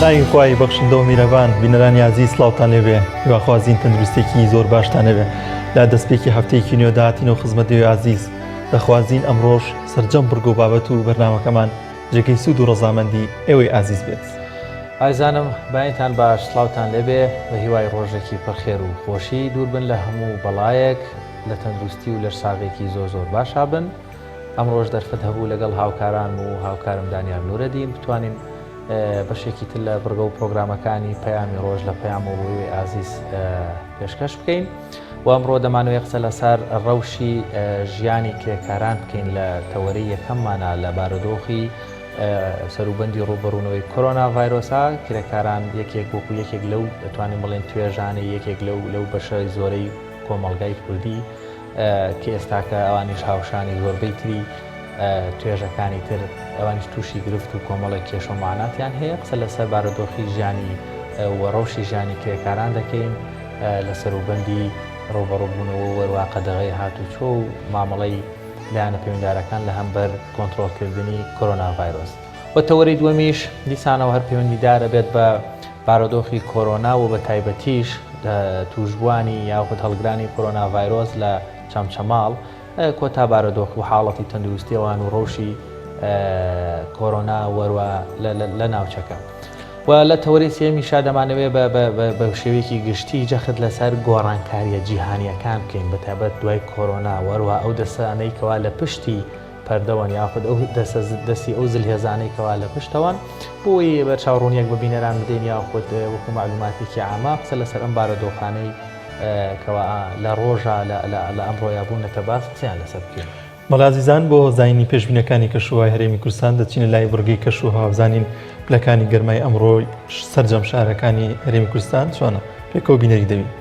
ناوی خوای بەخشندە و میرەبان بینەرانی عزیز سڵاوتان لێبێ هیواخوازیین تەندروستێکی زۆر باشتان هەبێ لا دەستپێکی هەفتەیەکی نوێ داهاتینەوە خزمەتەوەی عزیز دەخوازیین ئەمڕۆژ سەرجەم بڕگە و بابەت و بەرنامەکەمان جێگەی سوود و ڕەزامەندی ئێوەی عزیز بێت. ئایزانم باینتان باش سڵاوتان لێبێ بە هیوای ڕۆژێکی پڕخێر و خۆشی دوور بن لە هەموو بەڵایەک لە تەندروستی و لە ساغێکی زۆر باشا بن. ئەمڕۆژ دەرفەت هەبوو لەگەڵ هاوکاران و هاوکارم دانیال نورەدین بتوانین بەشێکی تر لە بڕگە و پرۆگرامەکانی پەیامی ڕۆژ لە پەیامەوەی ئازیز پێشکەش بکەین و ئەمڕۆ دەمانوێت قسە لەسەر ڕەوشی ژیانی کرێکاران بکەین لە تەوەرەی یەکەممانە لە بارودۆخی سەروبەندی ڕوبەڕوونەوەی کۆرۆنا ڤایرۆسا. کرێکاران یەکێک وەکو یەکێک لەو دەتوانین بڵێن توێژانەی یەکێک لەو بەشەی زۆرەی کۆمەڵگای کوردی کە ئێستاکە ئەوانیش هاوشانی زۆربەی تری توێژەکانی تر ئەوانیش تووشی گرفت و کۆمەڵی کێشە و معناتیان هەیە. قسە لەسەر بارودۆخی ژیانی و ڕەوشی ژیانی کرێکاران دەکەین لە سەروبەندی ڕوبەڕووبوونەوە وەروە قەدەغەی هاتوچۆ و مامەڵەی لایەنە پەیوەنددارەکان لە هەمبەر کۆنتڕۆڵکردنی کۆرۆنا ڤایرۆس. و تەوەری دووەمیش دیسانەوە هەر پەیوەندیدارە بێت بە بارودۆخی کۆرۆنا و بە تایبەتیش توشبوانی یاخود هەڵگرانی کۆرۆنا ڤایرۆس لە چەمچەماڵ کۆتا بارودۆخ و حاڵەتی تەندروستیەوان و ڕەوشی کۆرۆنا وەروە لە ناوچەکە. و لە تەوەری سێمیشا دەمانەوێت بە شێوەیەکی گشتی جەخت لەسەر گۆڕانکاریە جیهانیەکان بکەین بەتایبەت دوای کۆرۆنا وەروە ئەو دەسانەی کەوا لە پشتی پەردەوەن یاخود ئەو دەستی ئەو زلهێزانەی کەوا لە پشتەوەن بۆی بە چاوڕوونیەک بە بینەران بدەین یاخود وەکو معلوماتێکی عامە قسە لەسەر ئەم بارودۆخانەی کەوا لە ڕۆژە لە ئەمڕۆیا بوونەتە باس قسەیان لەسەر بکەین. مەڵازیزان بۆ زاینی پێشبینەکانی کەشوهای هەرێمی کوردستان دەچینە لای بڕگەی کەشوها بزانین پلەکانی گەرمای ئەمڕۆ سەرجەم شارەکانی هەرێمی کوردستان چۆنە پێکەوە بینەری دەوین.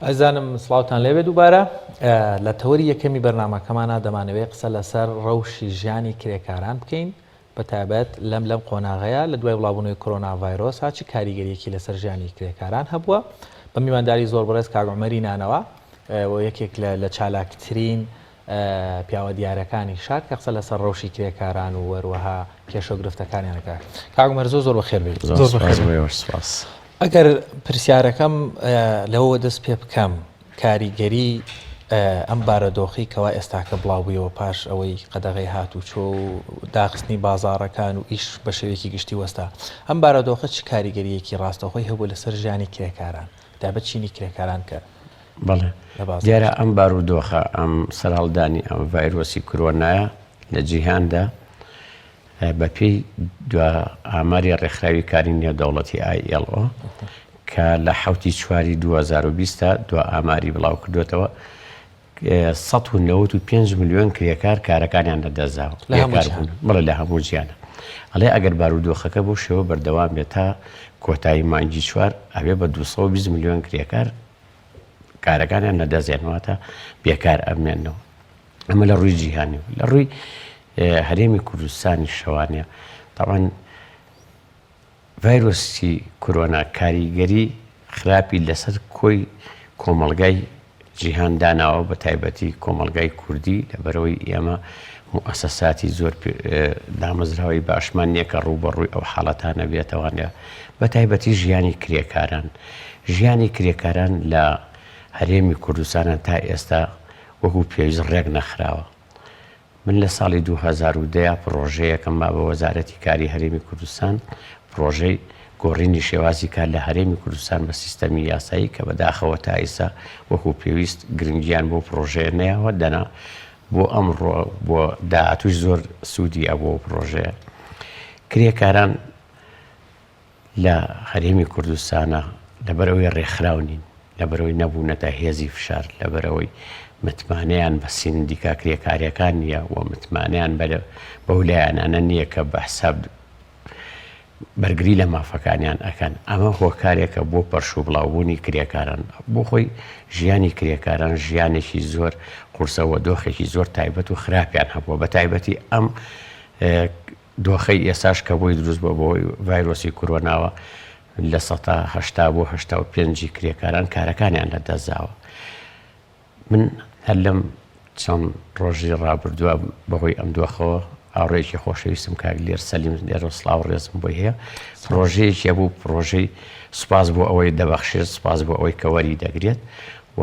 ئەزانم سڵاوتان لێوێ دووبارە لە تەوەری یەکەمی بەرنامەکەمانە دەمانەوێت قسە لەسەر ڕەوشی ژیانی کرێکاران بکەین بە تایبەت لەم قۆناغەیە لە دوای وڵاوبوونەوەی کۆرۆنا ڤایرۆس چی کاریگەریەکی لەسەر ژیانی کرێکاران هەبووە بە میوانداری زۆر بەڕێز کاک عومەری نانەوە یەکێک لە چالاکترین پیاوە دیارەکانی شار کە قسە لەسەر ڕەوشی کرێکاران و وەروەها پێشۆ گرفتەکانیانەکە. کاک عومەر زۆر بەخێر بێت. ئەگەر پرسیارەکەم لەوە دەست پێ بکەم کاریگەری ئەم بارەدۆخی کەوا ئێستاکە بڵاوبوویەوە پاش ئەوەی قەدەغی هاتوچۆ و داخستنی بازاڕەکان و ئیش بە شێوەیەکی گشتی وەستا ئەم بارەدۆخە چ کاریگەریەکی ڕاستەخۆی هەبوو لەسەر ژیانی کرێکاران دابەت چینی کرێکاران کرد؟ بەڵێ دیارە ئەم بارودۆخە ئەم سەرهەڵدانی ئەم ڤایرۆسی کۆرۆنایە لە جیهاندا بە پێی ئاماری ڕێکخراوی کاری نێودەوڵەتی ILO کە لە 7/4/2020 دو ئاماری بڵاو کردوێتەوە 195 ملیۆن کرێکار کارەکانیان لەدەستداوە بڵێ لە هەموو جیانە. ئەڵێ ئەگەر بارودۆخەکە بۆ شێوە بەردەوام بێت تا کۆتایی مانگی 4 ئەوێ بە 220 ملیۆن کرێکار کارەکانیان لەدەستێنەوەتە بێکار ئەمێنەوە. ئەمە لە ڕووی جیهانی و لە ڕووی هەرێمی کوردستانی شەوانە تاوان ڤایرۆسی کۆرۆنا کاریگەری خراپی لەسەر کۆی کۆمەڵگای جیهان داناوە بە تایبەتی کۆمەڵگای کوردی لەبەرەوەی ئێمە موسەساتی زۆر دامەزراوی باشمان نییە کە ڕووبەڕووی ئەو حاڵەتانە بێتەوانە بە تایبەتی ژیانی کرێکاران. ژیانی کرێکاران لە هەرێمی کوردستانە تا ئێستا وەکو پێویست ڕێک نەخراوە. من لە ساڵی 2010 پرۆژەیەکەم ما بە وەزارەتی کاری هەرێمی کوردستان پرۆژەی گۆڕینی شێوازی کار لە هەرێمی کوردستان بە سیستەمی یاسایی کە بەداخەوە تا ئێستا وەکو پێویست گرنگیان بۆ پرۆژەیە نەیەوە دەنا بۆ ئەمڕۆ بۆ داهاتوش زۆر سوودی ئەبوو پرۆژەیە. کرێکاران لە هەرێمی کوردستانە لەبەرەوەی ڕێکخراونین لەبەرەوەی نەبوونەتە هێزی فشار لەبەرەوەی متمانەیان بە سیندیکا کرێکاریەکان نییە و متمانیان بەولایەنانە نییە کە بە حساب بەرگری لە مافەکانیان ئەکەن. ئەمە هۆکارێکە بۆ پەرشوو بڵاوبوونی کرێکاران بۆ خۆی ژیانی کرێکاران ژیانێکی زۆر قورسەوە دۆخێکی زۆر تایبەت و خراپیان هەبووە بە تایبەتی ئەم دۆخەی ئێساش کە بۆی دروست بۆ بۆی ڤایرۆسی کۆرۆناوە لە 80 بۆ 85 کرێکاران کارەکانیان لەدەستداوە. من هەر لەم چەند ڕۆژی ڕابردووە بەهۆی ئەم دۆخەوە ئاڕێکی خۆشەویستم کاک لێر سەلیم لێرە سڵاو ڕێزم بۆی هەیە پرۆژەیەکی بوو پرۆژەی سوپاس بۆ ئەوەی دەبەخشێت سوپاس بۆ ئەوەی کەوەری دەگرێت و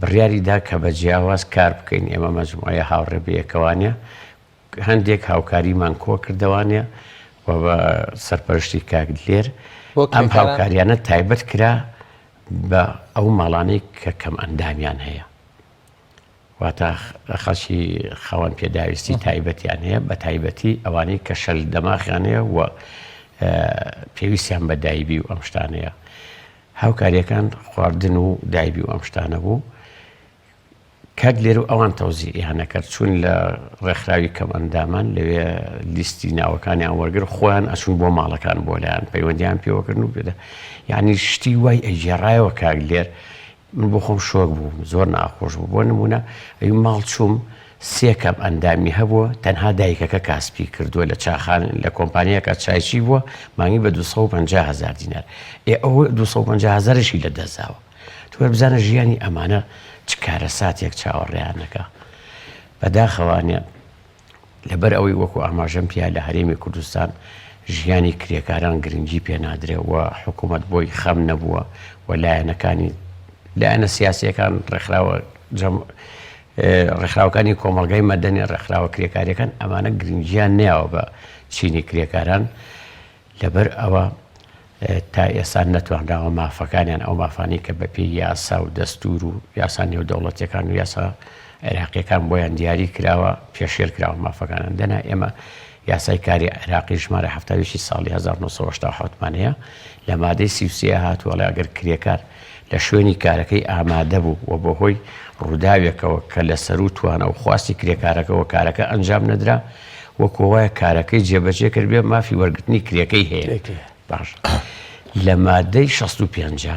بڕیاریدا کە بە جیاواز کار بکەین ئێمە مەجموعەیە هاوڕێ بەیەکەوانە هەندێک هاوکاریمان کۆ کردوانە و بە سەرپەرشتی کاک لێر ئەم هاوکاریانە تایبەت کرا بە ئەو ماڵانەی کە کەم ئەندامیان هەیە واتە خەڵکی خاوەن پێداویستی تایبەتیان هەیە بە تایبەتی ئەوانەی کە شەل دەماخیان هەیە و پێویستیان بە دایبی و ئەم شتانەیە. هاوکاریەکان خواردن و دایبی و ئەم شتانە بوو کاک لێر و ئەوان تەوزیعیان نەکرد چوون لە ڕێکخراوی کەم ئەندامان لەوێ لیستی ناوەکانیان وەرگر خۆیان ئەچوون بۆ ماڵەکان بۆ لایەن پەیوەندیان پێوەکردن و بێدە یعنی شتی وای ئەیجێڕایەوە کاک لێر من بۆ خۆم شۆک بووم زۆر ناخۆش بوو بۆ نمونە ئەوی ماڵ چووم 3 کەم ئەندامی هەبووە تەنها دایکەکە کاسپی کردووە لە چاخان لە کۆمپانیەکە چایچی بووە مانگی بە 250,000 دینار ئەوە 250,000شی لەدەستداوە. تو بزانە ژیانی ئەمانە چ کارە ساتێک چاوەڕێیانەکە بەداخەوانە لەبەر ئەوەی وەکو ئاماژەم پیا لە هەرێمی کوردستان ژیانی کرێکاران گرنگی پێ نادرێ و حکوومەت بۆی خەم نەبووە و لایەنەکانی لایەنە سیاسیەکان ڕێکخراوەکانی کۆمەڵگای مەدەنی ڕێکخراوە کرێکاریەکان ئەمانە گرنگیان نەیەوە بە چینی کرێکاران لەبەر ئەوە تا ئێستا نەتوانراوە مافەکانیان ئەو مافانی کە بەپێی یاسا و دەستور و یاسا نێودەوڵەتیەکان و یاسا عێراقیەکان بۆیان دیاری کراوە پێشێر کراوە مافەکانان دەنا ئێمە یاسای کاری عێراقی ژمارە 70 ساڵی 1970 لە مادەی 33 هاتووەڵێ ئەگەر کرێکار لە شوێنی کارەکەی ئامادە بوو و بەهۆی ڕووداوێکەوە کە لە سەر و توانە و خواستی کرێکارەکەەوە کارەکە ئەنجام نەدرا وەکو وایە کارەکەی جێبەجێ کرد بێ مافی وەرگرتنی کرێکەی هەیە باش لە مادەی 65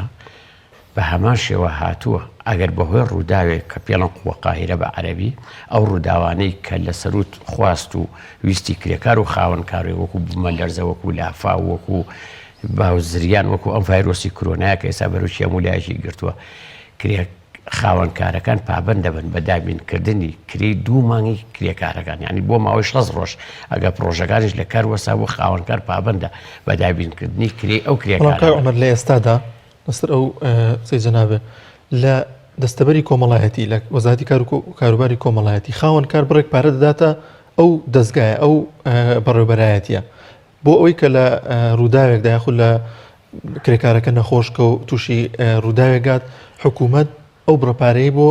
بە هەمان شێوە هاتووە ئەگەر بەهۆی ڕووداوێک کە پێڵەن قووە قاهرە بە عەرەبی ئەو ڕووداوانەی کە لە سەروت خواست و ویستی کرێکار و خاوەنکارێ وەکو بوومە لەرزە وەکو لافا وەکو باوزریان وەکو ئەم ڤایرۆسی کۆرۆنایە کە ئێستا بەرەوشی هەمولایەکی گرتووە خاوەنکارەکان پابەند دەبن بە دابینکردنی کرێی 2 مانگی کرێکارەکان یعنی بۆ ماوەی 6 ڕۆژ ئەگە پرۆژەکانیش لە کار وەسا بۆ خاوەنکار پابەندە بە دابینکردنی کرێ ئەو کرێکار عمر لە ئێستادا لەسەر ئەو سەی جەنابێ لە دەستەبەری کۆمەڵایەتی لە وەزارەتی کاروباری کۆمەڵایەتی خاوەنکار بڕێک پارە دەداتە ئەو دەستگایە ئەو بەڕێوەبەرایەتیە بۆ ئەوەی کە لە ڕووداوێکدا یاخود لە کرێکارەکە نەخۆشکە و تووشی ڕووداوێکات حکوومەت ئەو بڕۆپارەی بۆ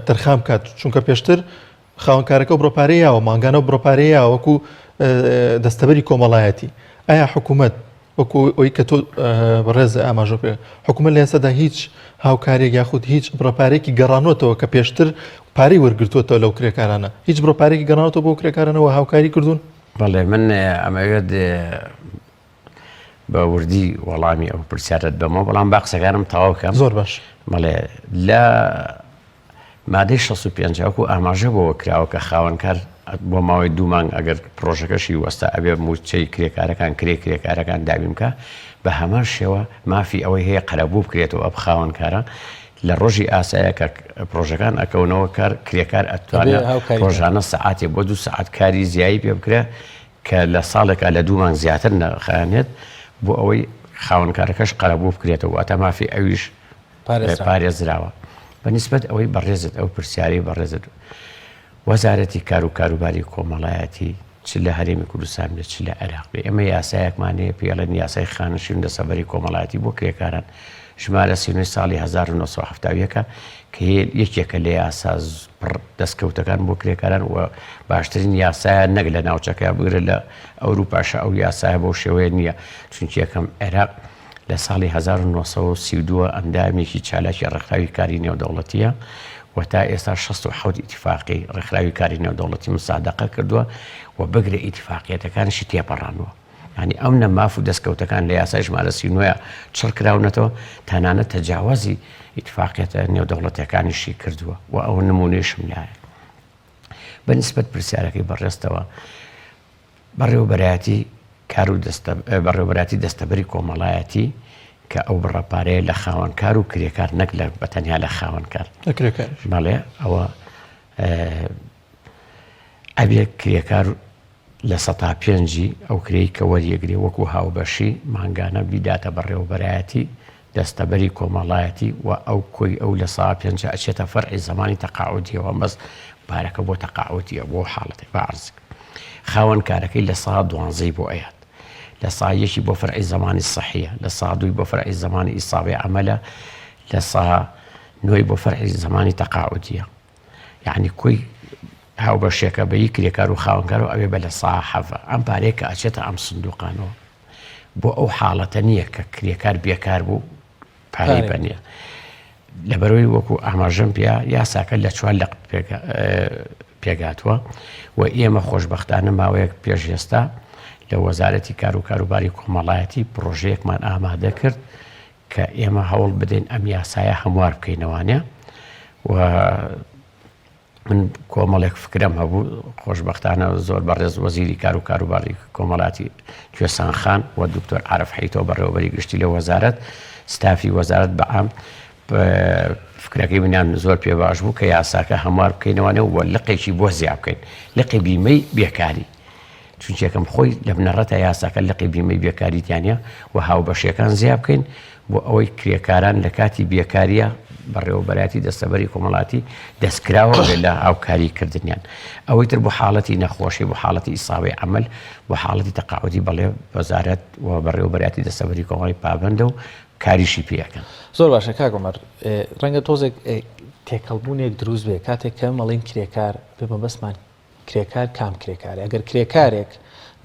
تەرخام کات چونکە پێشتر خاوەنکارەکە و بڕۆپارەیەوە ماگانە و بڕۆپارەیە وەکو دەستەبەری کۆمەڵایەتی ئایا حکوومەت وەکو ئەوی کە تۆ بەڕێز ئاماژە پێ حکوومەت لە ئێستادا هیچ هاوکارێک یاخود هیچ بڕۆپارێکی گەڕانۆتەوە کە پێشتر پارەی وەرگرتووەتەوە لەو کرێکارانە هیچ بڕۆپارێکی گەڕانەوە بۆ کرێکارانەوە هاوکاری کردوون؟ بەڵێ من ئەمەوێت بە وردی وەڵامی ئەو پرسیارت بەمەوە بەڵام با قسەکانم تەواو بکەم زۆر باش بەڵێ لە مادەی 65 وەکو ئاماژە بۆەوە کراوە کە خاوەنکار بۆ ماوەی 2 مانگ ئەگەر پرۆژەکەشی وەستا ئەبێ موچەی کرێکارەکان کرێکارەکان دابین بکە بە هەمان شێوە مافی ئەوەی هەیە قەرەبوو بکرێتەوە ئەب خاوەنکارە لە ڕۆژی ئاسایە کە پرۆژەکان ئەکەونەوە کار کرێکار ئەتوانێت ڕۆژانە سەعاتێ بۆ 2 سەعات کاری زیایی پێ بکرێت کە لە ساڵێکە لە 2 مانگ زیاتر نەخایەنێت بۆ ئەوەی خاوەنکارەکەش قەرەبوو بکرێتەوە واتە مافی ئەویش پارێزراوە بەنسبەت ئەوەی بەڕێزت ئەو پرسیاری بەڕێزت وەزارەتی کار و کاروباری کۆمەڵایەتی چ لە هەرێمی کوردستان بێت چ لە عێراق بێ ئێمە یاسایەکمانەیە پێڵەن یاسای خانشین دەسەبەری کۆمەڵایەتی بۆ کرێکاران ژمارە 39 ساڵی 1970 کە یەکێکە لە یاسا دەستکەوتەکان بۆ کرێکاران و باشترین یاسایە نەک لە ناوچەکە بگرە لە ئەوروپاشە ئەو یاسایە بۆ شێوەیە نییە چونکی یەکەم عێراق لە ساڵی 1932 ئەندامێکی چالاکی ڕێکخراوی کاری نێودەوڵەتیە و تا ئێستا 67 ئیتیفاقی ڕێکخراوی کاری نێودەوڵەتی مسادەقە کردووە و بگرە ئیتیفاقیەتەکانشی تێپەڕانوە ینی ئەو نەماف و دەستکەوتەکان لە یاسای ژمارە 39 چڕکراونەتەوە تەنانەت تەجاوازی ئیتیفاقیەتە نێودەوڵەتیەکانیشی کردووە و ئەو نمونێشم لایە بەنسبەت پرسیارەکەی بەڕێستەوە بەڕێوەبەرایەتی بەڕێوەبەراتی دەستەبەری کۆمەڵایەتی کە ئەو بڕەپارەیە لە خاوەنکار و کرێکار نەک لە بەتەنیا لە خاوەنکار بەڵێ ئەوە ئەبێ کرێکار لە 105 ئەو کرێی کە وەریەگرێ وەکو هاوبەشی ماگانە بیداتە بەڕێوەبەرایەتی دەستەبەری کۆمەڵایەتی و ئەو کۆی ئەو لە 105 ئەچێتە فەرعی زمانی تەقاعودیەوە مەست پارەکە بۆ تەقاعودیە بۆ حاڵەتی بەعرزک خاوەنکارەکەی لە 112 بۆ ئەیات لە سایەکی بۆ فەرعی زمانی سەحیە لە 102 بۆ فەرعی زمانی ئیسابی عەمەلە لە 109 بۆ فەرعی زمانی تەقاعودیە یعنی کۆی هاوبەشێکە بە یەک کرێکار و خاوەنکار و ئەوێ بە لە 107 ئەم پارەیە کە ئەچێتە ئەم سندوقانەوە بۆ ئەو حاڵەتە نییە کە کرێکار بێکار بوو پارەی بەنیە لەبەرەوەی وەکو ئاماژەم پێ یاساکە لە 4 لەق پێگاتووە و ئێمە خۆشبەختانە ماوەیەک پێش ئێستا لە وەزارەتی کار و کاروباری کۆمەڵایەتی پرۆژەیەکمان ئامادە کرد کە ئێمە هەوڵ بدەین ئەم یاسایە هەموار بکەینەوانێ و من کۆمەڵێک فکرم هەبوو خۆشبەختانە زۆر بەڕێز وەزیری کار و کاروباری کۆمەڵاتی کوێسان خان و دکتۆر عارف حەیتەوە بەڕێوەبەری گشتی لە وەزارەت ستافی وەزارەت بەعام فکرەکەی منیان زۆر پێ باش بوو کە یاساکە هەموار بکەینەوانێ و لقێکی بۆ زیاب بکەین لقی بیمەی بێکاری چونچ یەکەم خۆی لە بنەڕەتە یاساکە لقی بیمەی بێکاریتیانە و هاوبەشیەکان زیاب بکەین بۆ ئەوەی کرێکاران لە کاتی بێکاریە بەڕێوەبەراتی دەستەبەری کۆمەڵاتی دەستکراوە لە هاوکاریکردنیان ئەوەی تر بۆ حاڵەتی نەخۆشی بۆ حاڵەتی ئیسابی عەمەل بۆ حاڵەتی تەقاعودی بەڵێ وەزارەت و بەڕێوەبەراتی دەستەبەری کۆمەڵی پابەندە و کاریشی پێەکەن زۆر باشە کاک عومەر ڕەنگە تۆزێک تێکەڵبوونێک دروست بێ کاتێک کە مەڵین کرێکار بێمە بەسمان کرێکار کام کرێکارە ئەگەر کرێکارێک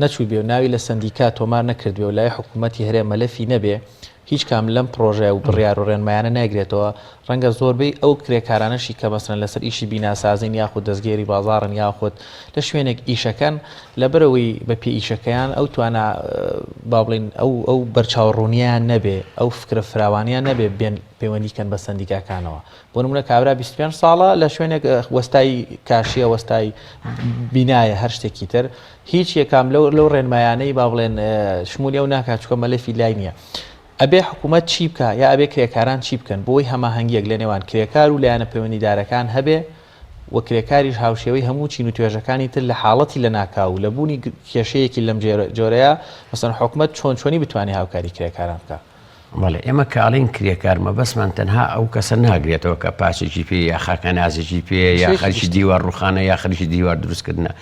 نەچوو بێ و ناوی لە سندیکا تۆمار نەکردوێ و لای حکوومەتی هەرێ مەلەفی نەبێ هیچ کام لەم پرۆژە و بڕیار و ڕێنمایانە ناگرێتەوە ڕەنگە زۆربەی ئەو کرێکارانەشی کە مەسەن لەسەر ئیشی بیناسازین یاخود دەستگێری بازاڕن یاخود لە شوێنێک ئیشەکەن لەبەرەوەی بە پێ ئیشەکەیان ئەو توانە با بڵین ئەو بەرچاوڕوونیان نەبێ ئەو فکرە فراوانیان نەبێ بێن پەیوەندیکەن بە سندیکاکانەوە بۆ نمونە کابرا 25 ساڵە لە شوێنێک وەستای کاشیە وەستای بینایە هەر شتێکی تر هیچ یەکام لەو ڕێنمایانەی با بڵێن شمولی ئەو ناکات چکە مەلەفی لای نییە ئەبێ حکوومەت چی بکە یا ئەبێ کرێکاران چی بکەن بۆی هەماهەنگیەک لە نێوان کرێکار و لایەنە پەیوەندیدارەکان هەبێ و کرێکاریش هاوشێوەی هەموو چین و توێژەکانی تر لە حاڵەتی لە ناکاو لە بوونی کێشەیەکی لەم جۆرەیە مەسەن حکوومەت چۆنی بتوانێت هاوکاری کرێکاران بکە بەڵێ ئێمە کاڵین کرێکار مەبەسمان تەنها ئەو کەسە ناگرێتەوە کە پاچێکی پێ یا خاکە نازێکی پێ یا خەریکی دیوار ڕوخانە یا خەریکی دیوار دروستکردنە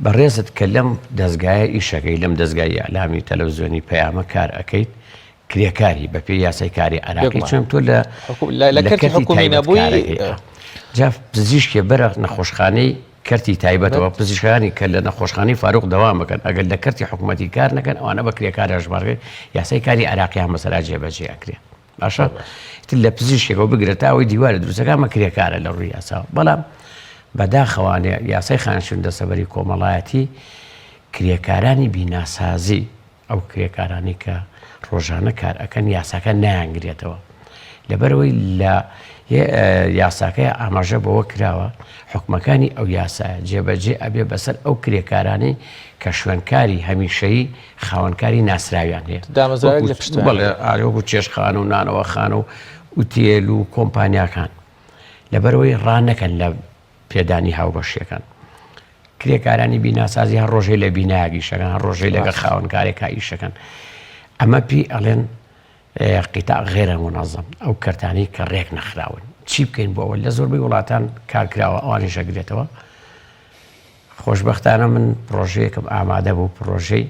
بەڕێزت کە لەم دەستگایە ئیشەکەی لەم دەستگای ئەلامی تەلەڤیزیۆنی پەیامە کار ئەەکەیت کرێکاری بە پێی یاسای کاری عراقی چۆن تۆ لە کەرتی حکومی نەبووی جا پزیشکێ بەرە نەخۆشخانەی کەرتی تایبەتەوە پزیشکانی کە لە نەخۆشخانەی فاروق دەوام بکەن ئەگەر لە کەرتی حکوومەتی کار نەکەن ئەوانە بە کرێکار ژمارگەی یاسای کاری عراقیان مەسەلا جێبەجێ ئەکرێت باشە لە پزیشکێکەوە بگرێتەوەی دیوارە دروستەکە کرێکارە لە ڕووی یاسا بەڵام بەداخەوانێ یاسای خانشون دەسەبەری کۆمەڵایەتی کرێکارانی بیناسازی ئەو کرێکارانی کە ڕۆژانە کار ئەەکەن یاساکە نایانگرێتەوە لەبەرەوەی لە یاساکەی ئاماژە بەوە کراوە حکومەکانی ئەو یاسایە جێبەجێ ئەبێ بەسەر ئەو کرێکارانەی کە شوێنکاری هەمیشەیی خاوەنکاری ناسراویان هەیە ئارۆ و چێشخان و نانەوە خان و ئوتێل و کۆمپانیاکان لەبەرەوەی ڕانەکەن لە پێدانی هاوبەشیەکان کرێکارانی بیناسازی هەر ڕۆژەی لە بینایەکیشەکان هەر ڕۆژەی لەگە خاوەنکارێکا ئیشەکەن ئەمە پێی ئەڵێن قیتاع غێرە منەظەم ئەو کەرتانی کە ڕێک نەخراون چی بکەین بۆ ئەوە لە زۆربەی وڵاتان کارکراوە ئەوانیش ئەگرێتەوە خۆشبەختانە من پرۆژەیەکم ئامادە بوو پرۆژەی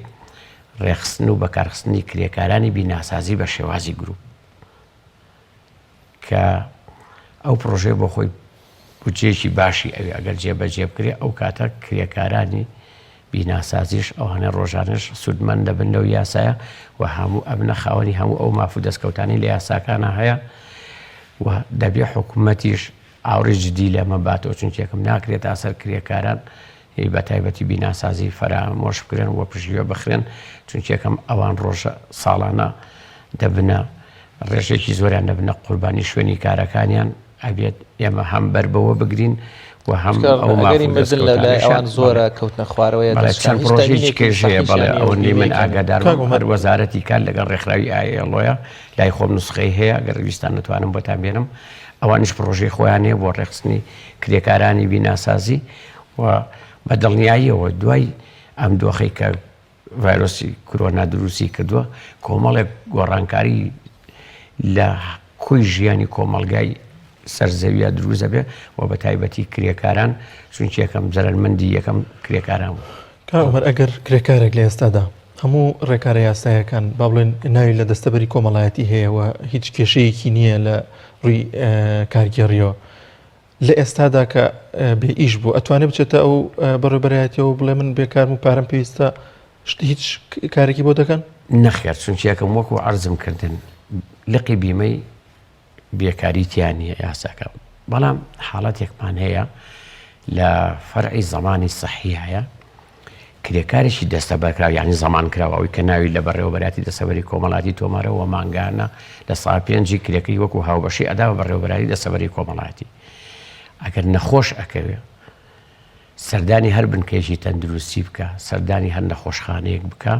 ڕێخستن و بەکارخستنی کرێکارانی بیناسازی بە شێوازی گروپ کە ئەو پرۆژەیە بۆ خۆی بودجێکی باشی ئەوێ ئەگەر جێبەجێ بکرێ ئەو کاتە کرێکارانی بیناسازیش ئەوانە ڕۆژانش سوودمەند دەبن لەو یاسایە و هەموو ئەبنە خاوەنی هەموو ئەو مافوو دەستکەوتانی لە یاساکانە هەیە و دەبێ حکوومەتیش ئاوڕێ جدی لەمە باتەوە چونکێکم ناکرێت ئاسەر کرێکاران بە تایبەتی بیناسازی فەرامۆش بکرێن وە پشتگوێ بخرێن چونکێکم ئەوان ڕۆژە ساڵانە دەبنە ڕێژێکی زۆریان دەبنە قوربانی شوێنی کارەکانیان ئەبێت ئێمە هەم بەربەوە بگرین و هەم ئەوان زۆرە کەوتنە خوارەوەی چەند پرۆژێکی کێژەیە بەڵێ ئەوەندەی من ئاگادار هەر وەزارەتی کار لەگەڵ ڕێکخراوی ئایلۆیە لای خۆم نسخەی هەیە گەر ویستان نتوانم بۆتان بێنم ئەوانش پرۆژەی خۆیانێ بۆ ڕێخستنی کرێکارانی بیناسازی و بە دڵنیاییەوە دوای ئەم دۆخەی کە ڤایرۆسی کۆرۆنا دروستی کردووە کۆمەڵێک گۆڕانکاری لە کۆی ژیانی کۆمەلگای سەرزەویە دروست دەبێ و بە تایبەتی کرێکاران چونکی یەکەم زەرمەندی یەکەم کرێکاران بوو کاوەمەر ئەگەر کرێکارێک لە ئێستادا هەموو ڕێکارە یاسایەکان با بڵێن ناوی لە دەستەبەری کۆمەڵایەتی هەیەەوە هیچ کێشەیەکی نییە لە ڕووی کارگەڕیەوە لە ئێستادا کە بێ ئیش بوو ئەتوانێت بچێتە ئەو بەڕێبەرایەتەوە بڵێ من بێکارم و پارەم پێویستە هیچ کارێکی بۆ دەکەن نەخێر چونکی یەکەم وەکو عەرزم کردن لقی بیمەی بێکاریتیان نیە یاساکە بەڵام حاڵەتێکمان هەیە لە فەرعی زەمانی سەحی هەیە کرێکارێکی دەستەبەرکراوە یعنی زەمان کراوە ئەوی کە ناوی لە بەڕێوەبەراتی دەسەبەری کۆمەڵاتی تۆمارەوە مانگانە لە ساڵ پێنجی کرێکەی وەکو هاوبەشی ئەدا بە بەڕێوەبەراتی دەسەبەری کۆمەڵاتی ئەگەر نەخۆش ئەکەوێ سەردانی هەر بنکەیەکی تەندروستی بکە سەردانی هەر نەخۆشخانەیەک بکە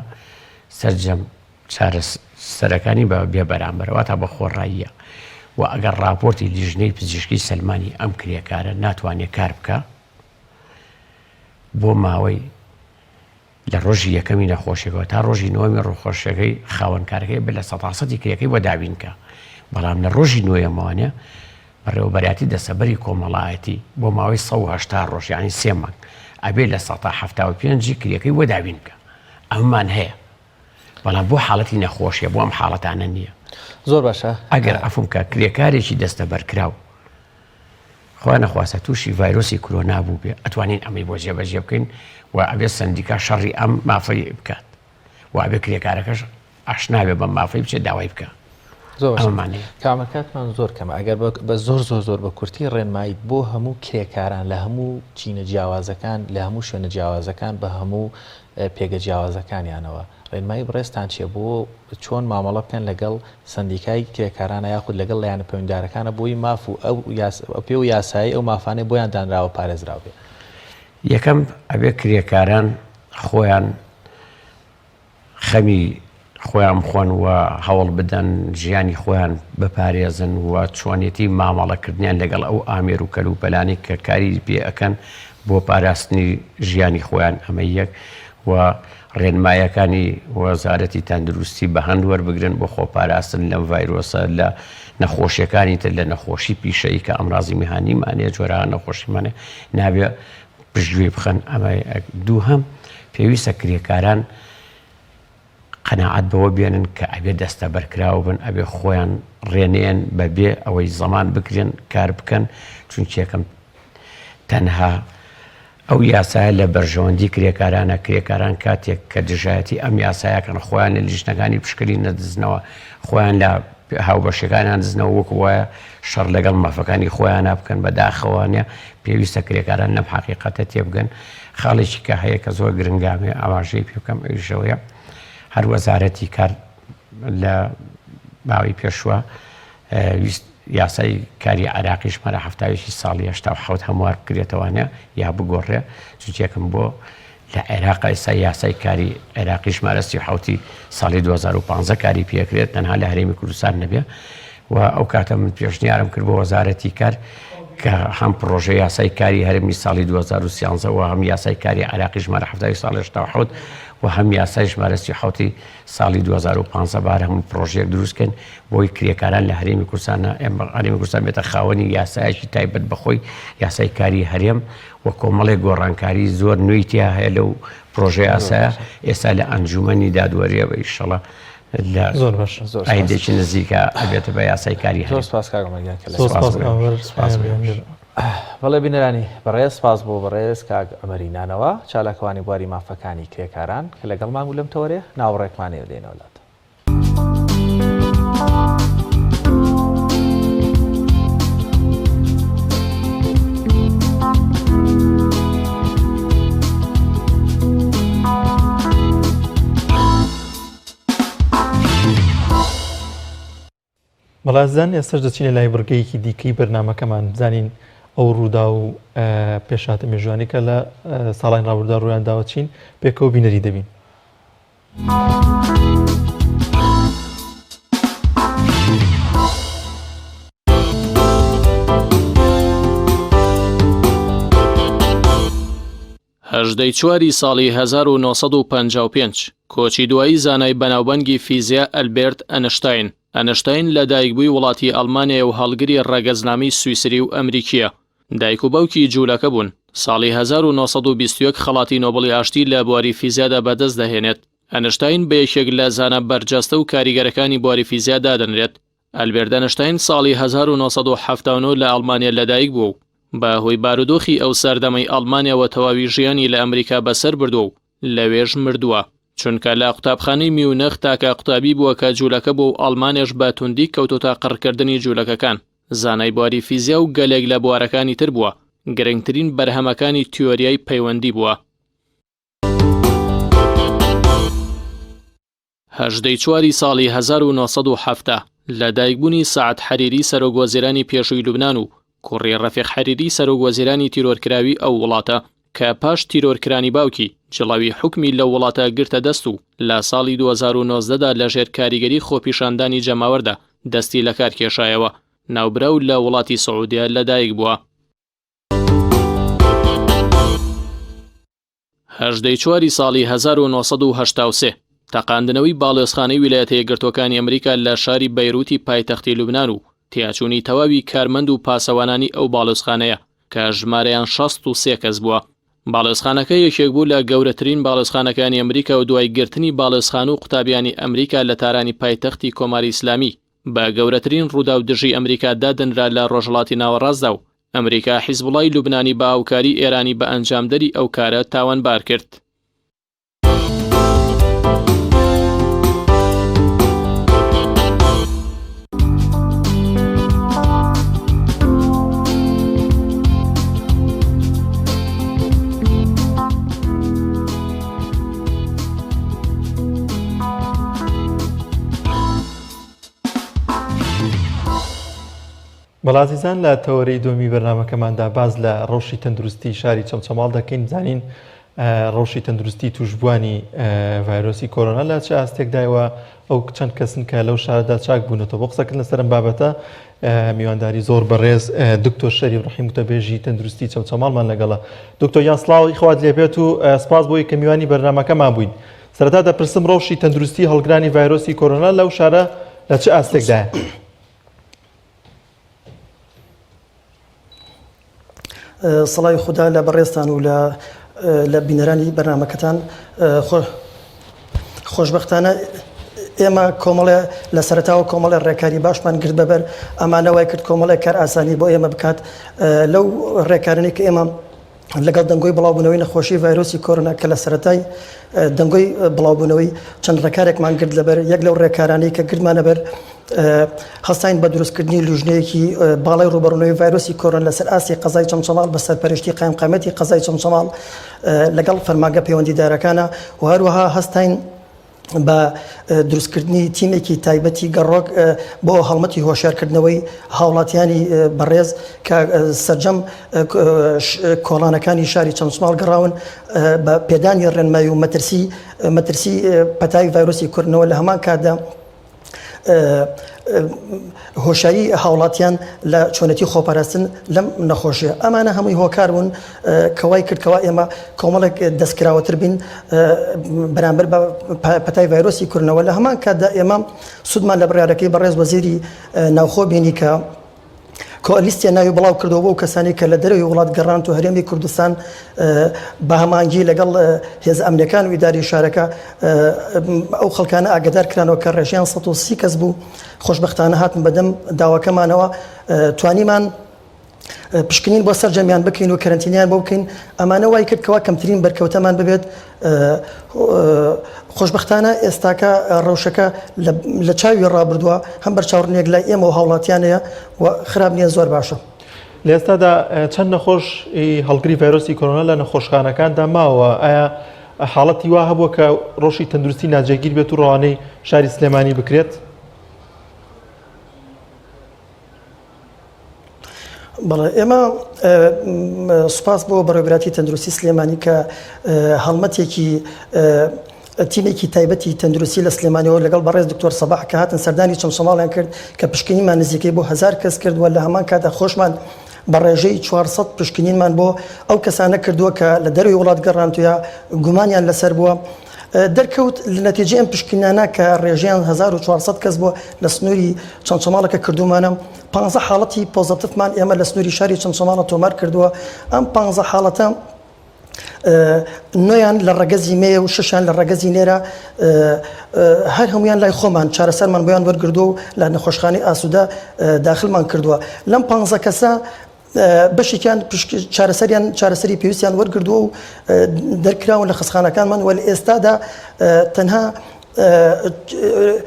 سەرجەم چارە سەرەکانی بە بێ بەرامبەرەوە تا بە خۆڕاییە و ئەگەر راپۆرتی لیژنەی پزیشکی سەلمانی ئەم کرێکارە ناتوانێت کار بکە بۆ ماوەی لە ڕۆژی یەکەمی نەخۆشیەکەەوە تا ڕۆژی نۆمی ڕۆخۆشیەکەی خاوەنکارەکەی بە لە 100% کرێکەی بۆ داوینکە بەڵام لە ڕۆژی نوێیەمەوانە بەڕێوەبەراتی دەسەبەری کۆمەڵایەتی بۆ ماوەی 180 ڕۆژ یانی 3 مانگ ئەبێ لە 175 کرێکەی بۆ داوینکە ئەممان هەیە بەڵام بۆ حاڵەتی نەخۆشیە بۆ ئەم حاڵەتانە نییە زۆر باشە ئەگەر ئەفمکە کرێکارێکی دەستە بەرکراو خوا نەخواسە تووشی ڤایرۆسی کۆرۆنا بوو بێ ئەتوانین ئەمەی بۆ جێبەجێ بکەین و ئەبێ سندیکا شەڕی ئەم مافەی بکات و ئەبێ کرێکارەکەش ئاشناوێ بە مافەی بچێت داوای بکە ئەمانەیە کامەکاتمان زۆر کەمە ئەگەر بە زۆر بە کورتی ڕێنمایی بۆ هەموو کرێکاران لە هەموو چینە جیاوازەکان لە هەموو شوێنە جیاوازەکان بە هەموو پێگە جیاوازەکانیانەوە ڕێنمایی بڕێستان چیە بۆ چۆن مامەڵە بکەن لەگەڵ سندیکای کرێکارانە یاخود لەگەڵ لایەنە پەیوەنددارەکانە بۆی ماف و ئەو پێ و یاسایی ئەو مافانەی بۆیان دانراوە پارێزراو بێ. یەکەم ئەبێ کرێکاران خۆیان خەمی خۆیان بخۆن و هەوڵ بدەن ژیانی خۆیان بپارێزن و چۆنێتی مامەڵەکردنیان لەگەڵ ئەو ئامێر و کەلو پەلانی کە کاری پێ ئەەکەن بۆ پاراستنی ژیانی خۆیان ئەمە یەک و ڕێنمایەکانی وەزارەتی تەندروستی بە هەند وەربگرن بۆ خۆپاراستن لەم ڤایرۆسە لە نەخۆشیەکانی تر لە نەخۆشی پیشەیی کە ئەمڕازی میهانیمانەیە جۆرە نەخۆشیمانێ نابێ پشتگوێ بخەن. ئەمە دوو هەم پێویستە کرێکاران قەناعەت بەوە بێنن کە ئەبێ دەستە بەرکراوە بن ئەبێ خۆیان ڕێنێن بەبێ ئەوەی زەمان بکرێن کار بکەن چونکێکم تەنها ئەو یاسایە لە بەرژەوەندی کرێکاران کاتێک کە دژایەتی ئەم یاسایەکەن خۆیان لە لیژنەکانی پشکری نەدزنەوە خۆیان لە هاوبەشەکانیان دزنەوە وەکو وایە شەڕ لەگەڵ مافەکانی خۆیان بکەن بەداخەوانە پێویستە کرێکاران لەم حەقیقەتە تێبگەن. خاڵێکی کە هەیە کە زۆر گرنگامێ ئاماژەی پێ بکەم ئەویشەوەیە هەر وەزارەتی کار لە باوی پێشوە یاسای کاری عراقی ژمارە 70 ساڵی 87 هەموار بکرێتەوانە یا بگۆڕێ چونکێکم بۆ لە عێراق ئێستا یاسای کاری عێراقی ژمارە 37 ساڵی 2015 کاری پێکرێت تەنها لە هەرێمی کوردستان نەبێ و ئەو کاتە من پێشنیارم کرد بۆ وەزارەتی کار کە هەم پرۆژه یاسای کاری هەرێمی ساڵی 2013 و هەم یاسای کاری عراقی ژمارە 70 ساڵی 87 و هەم یاسای ژمارە 37 ساڵی 2015 بار هەموو پرۆژەیەک دروستکەن بۆی کرێکاران لە هەرێمی کوردستانە هەرێمی کوردستان بێتە خاوەنی یاسایەکی تایبەت بەخۆی یاسای کاری هەرێم و کۆمەڵێک گۆڕانکاری زۆر نوێی تیا هەیە لەو پرۆژە یاسایە ئێستا لە ئەنجومەنی دادوەریە بە ئیشەڵە زۆر باش ئایندێکی نزیکە ئەبێتە بە یاسای کاری زۆر سپاس کاگەمەگیان بەڵێ بینەرانی بەڕێز سپاس بۆ بەڕێز کاک ئەمەرینانەوە چالاکەوانی بواری مافەکانی کرێکاران کە لەگەڵمان بوو لەم تۆرێ ناوەڕێکمانێ دێنەوەلات. بەڵازان ئێستش دەچینە لای بڕگەیەکی دیکەی بەرنامەکەمان بزانین ئەو ڕوودا و پێشاتە مێژوانی کە لە ساڵین ڕابردودا ڕویان داوەچین پێکەوە بینەری دەبین. هەژدەی چواری ساڵی 1955 کۆچی دوایی زانای بەناوبانگی فیزیا ئەلبێرت ئەنشتاین. ئەنشتاین لە دایکبووی وڵاتی ئەڵمانیا و هەڵگری ڕەگەزنامەی سویسری و ئەمریکیە. دایک و باوکی جوولەکە بوون. ساڵی 1920 خەڵاتی نۆبڵی ئاشتی لە بواری فیزیادا بەدەست دەهێنێت. ئەنشتاین بە یەکێک لە زانە بەرجەستە و کاریگەرەکانی بواری فیزیا دادەنرێت. ئەلبێرت ئەنشتاین ساڵی 1970 لە ئەڵمانیا لەدایک بوو. بە هۆی بارودۆخی ئەو سەردەمەی ئەڵمانیاوە تەواوی ژیانی لە ئەمریکا بەسەر بردو و لەوێژ مردووە چونکە لە قوتابخانەی میونەخ تاکە قوتابی بووە کە جوولەکە بۆ ئەڵمانیش بە توندی کەوتۆتە قڕکردنی جوولەکەکان. زانای بواری فیزیا و گەلێک لە بوارەکانی تر بووە. گرنگترین بەرهەمەکانی تیۆریای پەیوەندی بووە. هەژدەی چواری ساڵی 1970 لە دایکبوونی سەعەد حەریری سەرۆکوەزیرانی پێشووی لوبنان و کوڕی ڕەفیق حەریری سەرۆکوەزیرانی تیرۆرکراوی ئەو وڵاتە کە پاش تیرۆرکرانی باوکی جڵاوی حکمی لە وڵاتە گرتە دەست و لە ساڵی 2019دا لە ژێر کاریگەری خۆپیشاندانی جەماوەردا دەستی لە کار کێشایەوە. ناوبراو لە وڵاتی سعودیا لەدایک بووە. هەژدەی چواری ساڵی 1983 تەقاندنەوەی باڵێۆزخانەی ویلایەتە یەکگرتووەکانی ئەمریکا لە شاری بەیروتی پایتەختی لوبنان و تیاچوونی تەواوی کارمەند و پاسەوانانی ئەو باڵۆزخانەیە کە ژمارەیان 63 کەس بووە. باڵۆزخانەکە یەکێک بوو لە گەورەترین باڵۆزخانەکانی ئەمریکا و دوای گرتنی باڵۆزخانە و قوتابیانی ئەمریکا لە تارانی پایتەختی کۆماری ئیسلامی بە گەورەترین ڕوودا و دژی ئەمریکا دادەنرا لە ڕۆژهەڵاتی ناوەڕاستدا و ئەمریکا حیزبوڵای لوبنانی بە هاوکاری ئێرانی بە ئەنجامدەری ئەو کارە تاوانبار کرد. بەڵازیزان لە تەوەرەی دومی بەرنامەکەماندا باز لە ڕەوشی تەندروستی شاری چەمچەماڵ دەکەین بزانین ڕەوشی تەندروستی توشبوانی ڤایرۆسی کۆرۆنا لە چه ئاستێکدایەوە ئەو چەند کەسن کە لەو شارەدا چاک بوونەوە بۆ قسەکردن لەسەرم بابەتە میوانداری زۆر بەڕێز دکتۆر شەریف ڕەحیم وتەبێژی تەندروستی چەمچەماڵمان لەگەڵە. دکتۆر یان سڵاوی خوات لێبێت و سپاس بۆی کە میوانی بەرنامەکەمان بووین. سەرەتا دەپرسم ڕەوشی تەندروستی هەڵگرانی ڤایرۆسی کۆرۆنا لەو شارە لە چه ئاستێکدایە؟ سڵاوی خوددا لە بەڕێستان و لە بینەرانی بەرنامەکەتان خۆشبەختانە ئێمە کۆمەڵێ لە سەرەتاوە کۆمەڵی ڕێکاری باشمان گرت بەبەر ئەمانەوەی کرد کۆمەڵی کار ئاسانی بۆ ئێمە بکات لەو ڕێکارانی کە ئێمە لەگەڵ دەنگۆی بڵاوبوونەوەی نەخۆشی ڤایرۆسی کۆرۆنا کە لە سەرەتای دەنگۆی بڵاوبوونەوەی چەند ڕێکارێکمان گرت لەبەر یەک لەو ڕێکارانەی کە گرتمانە بەر هەستین بە دروستکردنی لوژنەیەکی باڵای ڕوبەڕوونەوەی ڤایرۆسی کۆرۆنا لەسەر ئاسی قەزای چەمچەماڵ بە سەرپەرشتی قایمقامەتی قەزای چەمچەماڵ لەگەڵ فەرمانگە پەیوەندیدارەکانە و هەروەها هەستین بە دروستکردنی تیمێکی تایبەتی گەڕۆک بۆ هەڵمەتی هۆشیارکردنەوەی هاوڵاتیانی بەڕێز کە سەرجەم کۆڵانەکانی شاری چەمچەماڵ گەڕاون بە پێدانی ڕێنمایی و مەترسی پەتای ڤایرۆسی کۆرۆنەوە لە هەمان کاتدا هۆشایی هاوڵاتیان لە چۆنەتی خۆپاراستن لەم نەخۆشیە. ئەمانە هەمووی هۆکار بوون کەوای کردکەوە ئێمە کۆمەڵێک دەستکراوەتر بین بەرامبەر بە پەتای ڤایرۆسی کۆرۆنەوە. لە هەمان کاتدا ئێمە سوودمان لە بڕیارەکەی بەڕێز وەزیری ناوخۆ بینی کە کۆلیستیە ناوی بڵاو کردەوە بۆ کەسانی کە لە دەرەوەی وڵات گەڕان و هەرێمی کوردستان بە هەمانگی لەگەڵ هێز ئەمنیەکان و ئیداری شارەکە ئەو خەڵکانە ئاگدار کرانەوە کە ڕێژیان 130 کەس بوو. خۆشبەختانە هاتن بەدەم داواکەمانەوە توانیمان پشکنین بۆ سەرجەمیان بکەین و کەرنتینیان بۆ بکەین. ئەمانە وای کرد کەوا کەمترین بەرکەوتەمان ببێت. خۆشبەختانە ئێستاکە ڕەوشەکە لە چاوی ڕابردووە هەم بەرچاوڕنێک لای ئێمە و هاوڵاتیانەیە و خراپ نییە زۆر باشە. لە ئێستادا چەند نەخۆش هەڵگری ڤایرۆسی کۆرۆنا لە نەخۆشخانەکاندا ماوە. ئایا حاڵەتی وا هەبووە کە ڕۆژی تەندروستی ناجێگیر بێت و ڕەوانەی شاری سلێمانی بکرێت؟ بەڵێ ئێمە سوپاس بۆ بەڕێوەبەراتی تەندروستی سلێمانی کە هەڵمەتێکی تیمێکی تایبەتی تەندروستی لە سلێمانیەوە لەگەڵ بەڕێز دکتۆر سەباح کە هاتن سەردانی چەمچەماڵیان کرد کە پشکنینمان نزیکەی بۆ 1000 کەس کردووە. لە هەمان کاتە خۆشمان بە ڕێژەی 400 پشکنینمان بۆ ئەو کەسانە کردووە کە لە دەروی وڵات گەڕانتووە گومانیان لەسەر بووە. دەرکەوت لە نەتیجە ئەم پشکنانە کە ڕێژیان 1400 کەس بۆ لە سنووری چەمچەماڵەکە کردومانە 15 حاڵەتی پۆزەتیڤمان ئێمە لە سنووری شاری چەمچەماڵە تۆمار کردووە. ئەم 15 حاڵەتە 9یان لە ڕەگەزی مێ و 6یان لە ڕەگەزی نێرە هەر هەمویان لای خۆمان چارەسەرمان بۆیان وەرگردو و لە نەخۆشخانەی ئاسوودە داخلمان کردووە. لەم 15 کەسە بەشێکیان چارەسەری پێویستیان وەرگردووە و دەرکراون لە خستخانەکانمان و لە ئێستادا تەنها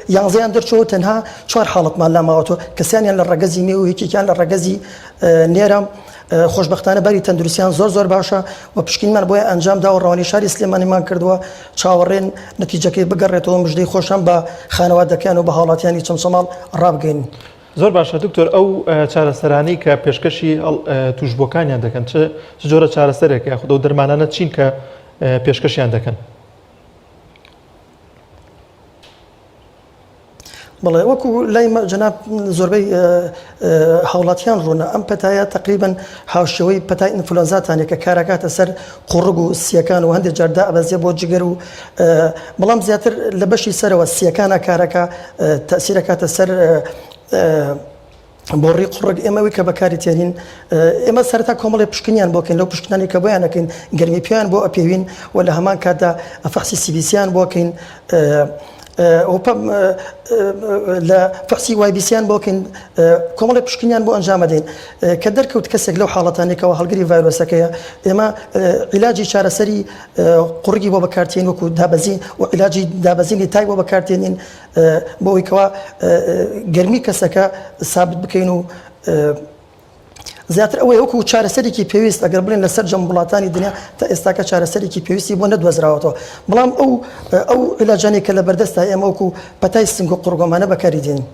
11یان دەرچەوە تەنها 4 حاڵەتمان لاماوەتەوە کەسیانیان لە ڕەگەزی مێ و یەکێکیان لە ڕەگەزی نێرە. خۆشبەختانە بەری تەندروستیان زۆر باشە و پشکنمان بۆیە ئەنجامدا و ڕەوانی شاری سلێمانیمان کردووە چاوەڕێن نەتیجەکەی بگەڕێتەوە مژدەی خۆشم بە خانەوادەکان و بە هاوڵاتیانی چەمچەماڵ ڕابگەین. زۆر باشە دکتۆر، ئەو چارەسەرانەی کە پێشکەشی توشبۆکانیان دەکەن چ جۆرە چارەسەرێک یاخود ئەو دەرمانانە چین کە پێشکەشیان دەکەن؟ بەڵێ وەکو لای جەناب زۆربەی هاوڵاتیان ڕوونە ئەم پەتایە تقریبن هاوشەوەی پەتای ئینفلۆنزاتانێک کە کارەکاتە سەر قوڕگ و سیەکان و هەندێک جاردا ئەبەزیە بۆ جگەر و بەڵام زیاتر لە بەشی سەرەوە سیەکانە کارەکە تەسیرەکاتە سەر بۆڕی قوڕگ. ئێمەوەی کە بەکاری تێنین ئێمە سەرتا کۆمەڵی پشکنیان بۆکەین لەو پشکنانی کە بۆیانەکەین گەرمی پێیان بۆ ئەپێوین و لە هەمان کاتدا ئەفەحسی سیبیسیان بۆکەین لە فەحسی وایبیسیان بۆکەین کۆمەڵی پشکنیان بۆ ئەنجامەدەین کە دەرکەوت کەسێک لەو حاڵەتانێکەوە هەڵگری ڤایرۆسەکەیە ئێمە عیلاجی چارەسەری قوڕگی بۆ بەکارتێن وەکو دابەزین و عیلاجی دابەزینی تای بۆ بەکارتێنین بۆی کەوا گەرمی کەسەکە سابت بکەین و زیاتر ئەوەی وەکو چارەسەرێکی پێویست ئەگەر بڵێن لەسەر جەم وڵاتانی دنیا تا ئێستاکە چارەسەرێکی پێویستی بۆ نەدوەزراوەتەوە. بەڵام ئەو عیلاجانێک کە لە بەردەستە ئێمە وەکو پەتای سنگ و قوڕگۆمانە بەکاری دێنین.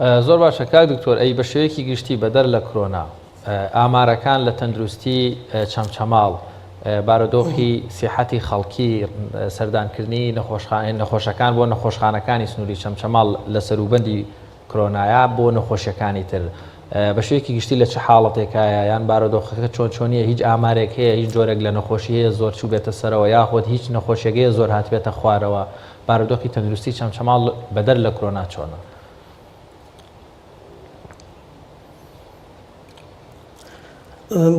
زۆر باشە کاک دکتۆر ئەی بە شێوەیەکی گشتی بەدەر لە کۆنا ئامارەکان لە تەندروستی چەمچەماڵ بارودۆخی سیحەتی خەڵکی سەردانکردنی نەخۆشەکان بۆ نەخۆشخانەکانی سنووری چەمچەماڵ لە سەروبەندی کۆرۆنایە بۆ نەخۆشیەکانی تر بە شێوەیەکی گشتی لە چه حاڵەتێکایە یان بارودۆخەکە چۆنیە هیچ ئامارێک هەیە هیچ جۆرێک لە نەخۆشی هەیە زۆر چوو بێتە سەرەوە یاخۆت هیچ نەخۆشیەکەیە زۆر هاتبێتە خوارەوە بارودۆخی تەندروستی چەمچەماڵ بەدەر لە کۆرۆنا چۆنە؟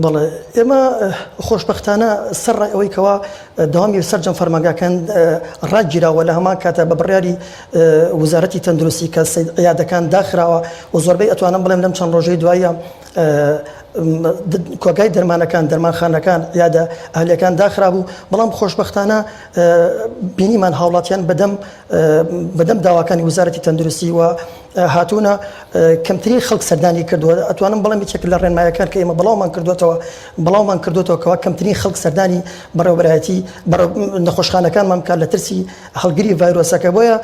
بەڵێ ئێمە خۆشببختانە سەر ئەوەی کەوا داوامی سەررجەم فەرمانگاکان ڕاگیراوە لە هەمان کاتە بە بڕیاری وزارەتی تەندروستی کە عیادەکان داخراوە و زۆربەی ئەتوانم بڵێم لەم چەند ڕۆژەی دوایە کۆگای دەرمانەکان دەرمانخانەکان یادە ئەهلەکان داخرا بوو بەڵام خۆشببختانە بینیمان هاوڵاتیان بەدەم داواکانی وزارەتی تەندروستی و هاتوونە کەمترین خەڵک سەردانی کردووە ئەتوانم بڵێم یەکێک لە ڕێنمایەکان کە ئێمە بڵاومان کردوێتەوە کەوا کەمترین خەڵک سەردانی بەڕێوەبەرایەتی نەخۆشخانەکانمان بکات لە ترسی هەڵگری ڤایرۆسەکە بۆیە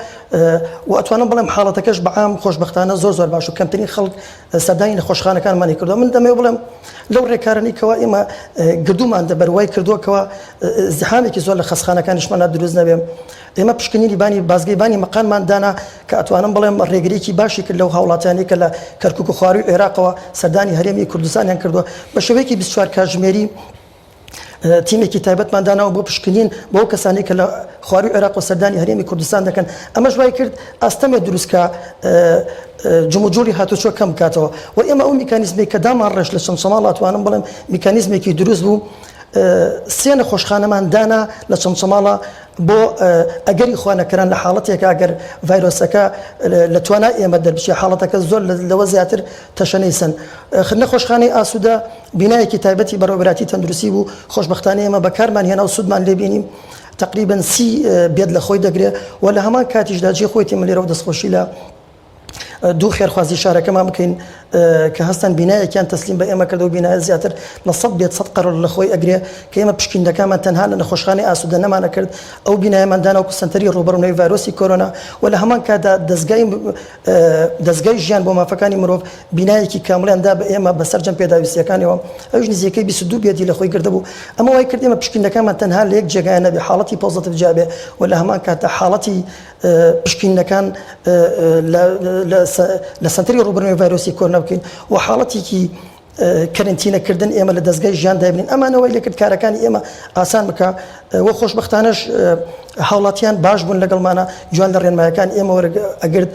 و ئەتوانم بڵێم حاڵەتەکەش بەعام خۆشببختانە زۆر باش و کەمترین خەڵک سەردانی نەخۆشخانەکانمانی کردووە من دەمێ بڵێم لەو ڕێکارانی کەوا ئێمە گردومان دەبەروای کردووەکەوە زحامێکی زۆر لە خەسخانەکانیشمانە دروست نەبێ ئێمە پشکنینی بازگەی بانی مەقاممان دانا کە ئەتوانم بڵێم ڕێگریکی باشی کرد لەو هاوڵاتیانی کە لە کەرکووک و خواروی عێراقەوە سەردانی هەرێمی کوردستانیان کردووە بە شێوەیەکی 24 کاتژمێری تیمێکی تایبەتمان داناوە بۆ پشکنین بۆ کەسانی کە لە خواروی عێراق و سەردانی هەرێمی کوردستان دەکەن ئەمەش وای کرد ئەستەمێ دروستکە جموجوری هاتوچۆ کەم بکاتەوە و ئێمە ئەو میکانیزمی کە دامان ڕێژ لە چەمچەماڵ ئەتوانم بڵێم میکانیزمێکی دروست بوو سێ نەخۆشخانەمان دانا لە چەمچەماڵە بۆ ئەگەری خوانەکەران لە حاڵەتێک ئەگەر ڤایرۆسەکە لە توانای ئێمە دەربچێ حاڵەتەکە زۆر لەوە زیاتر تەشەنەیسن نەخۆشخانەی ئاسوودە بینایەکی تایبەتی بەڕێوەبەراتی تەندروستی بوو خۆشببختانە ئێمە بەکارمان هێنا و سوودمان لێ بینیم تقریبا 30 بێت لە خۆی دەگرێت و لە هەمان کاتیشدا جێ خۆی تێمە لێرە و دەستخۆشی لە دوو خێرخوازی شارەکەمان بکەین کە هەستان بینایەکیان تەسلیم بە ئێمە کردو و بینایە زیاتر لە 100 بێت 100 قەرۆر لە خۆی ئەگرێ کە ئێمە پشکیندەکانمان تەنها لە نەخۆشخانەی ئاسوودە نەمانە کرد ئەو بینایەمان داناوکو سنتەری ڕوبەڕوونەوەی ڤایرۆسی کۆرۆنا و لە هەمان کاتدا دەستگای ژیان بۆ مافەکانی مرۆڤ بینایەکی کاملیاندا بە ئێمە بە سەررجەم پێداویستیەکانەوە ئەوش نزیەکەی 22 بێتی لە خۆی کردبوو ئەمە وای کرد ئێمە پشکیندەکانمان تەنها لە یەک جێگایە نەبێ حاڵەتی پۆزتیڤ جابێ و لە هەمان کاتدا حاڵەتی پشکیندەکان لە سنتەری ڕوبەڕوونەوەی ڤایرۆسی کۆرۆنا بکەین و حاڵەتێکی کەرنتینەکردن ئێمە لە دەستگای ژیان دابنین ئەمانەوەی لەکرد کارەکانی ئێمە ئاسان بکە وە خۆشببختانەش هاوڵاتیان باش بوون لەگەڵمانە جوان لە ڕێنمایەکان ئێمە ئەگرت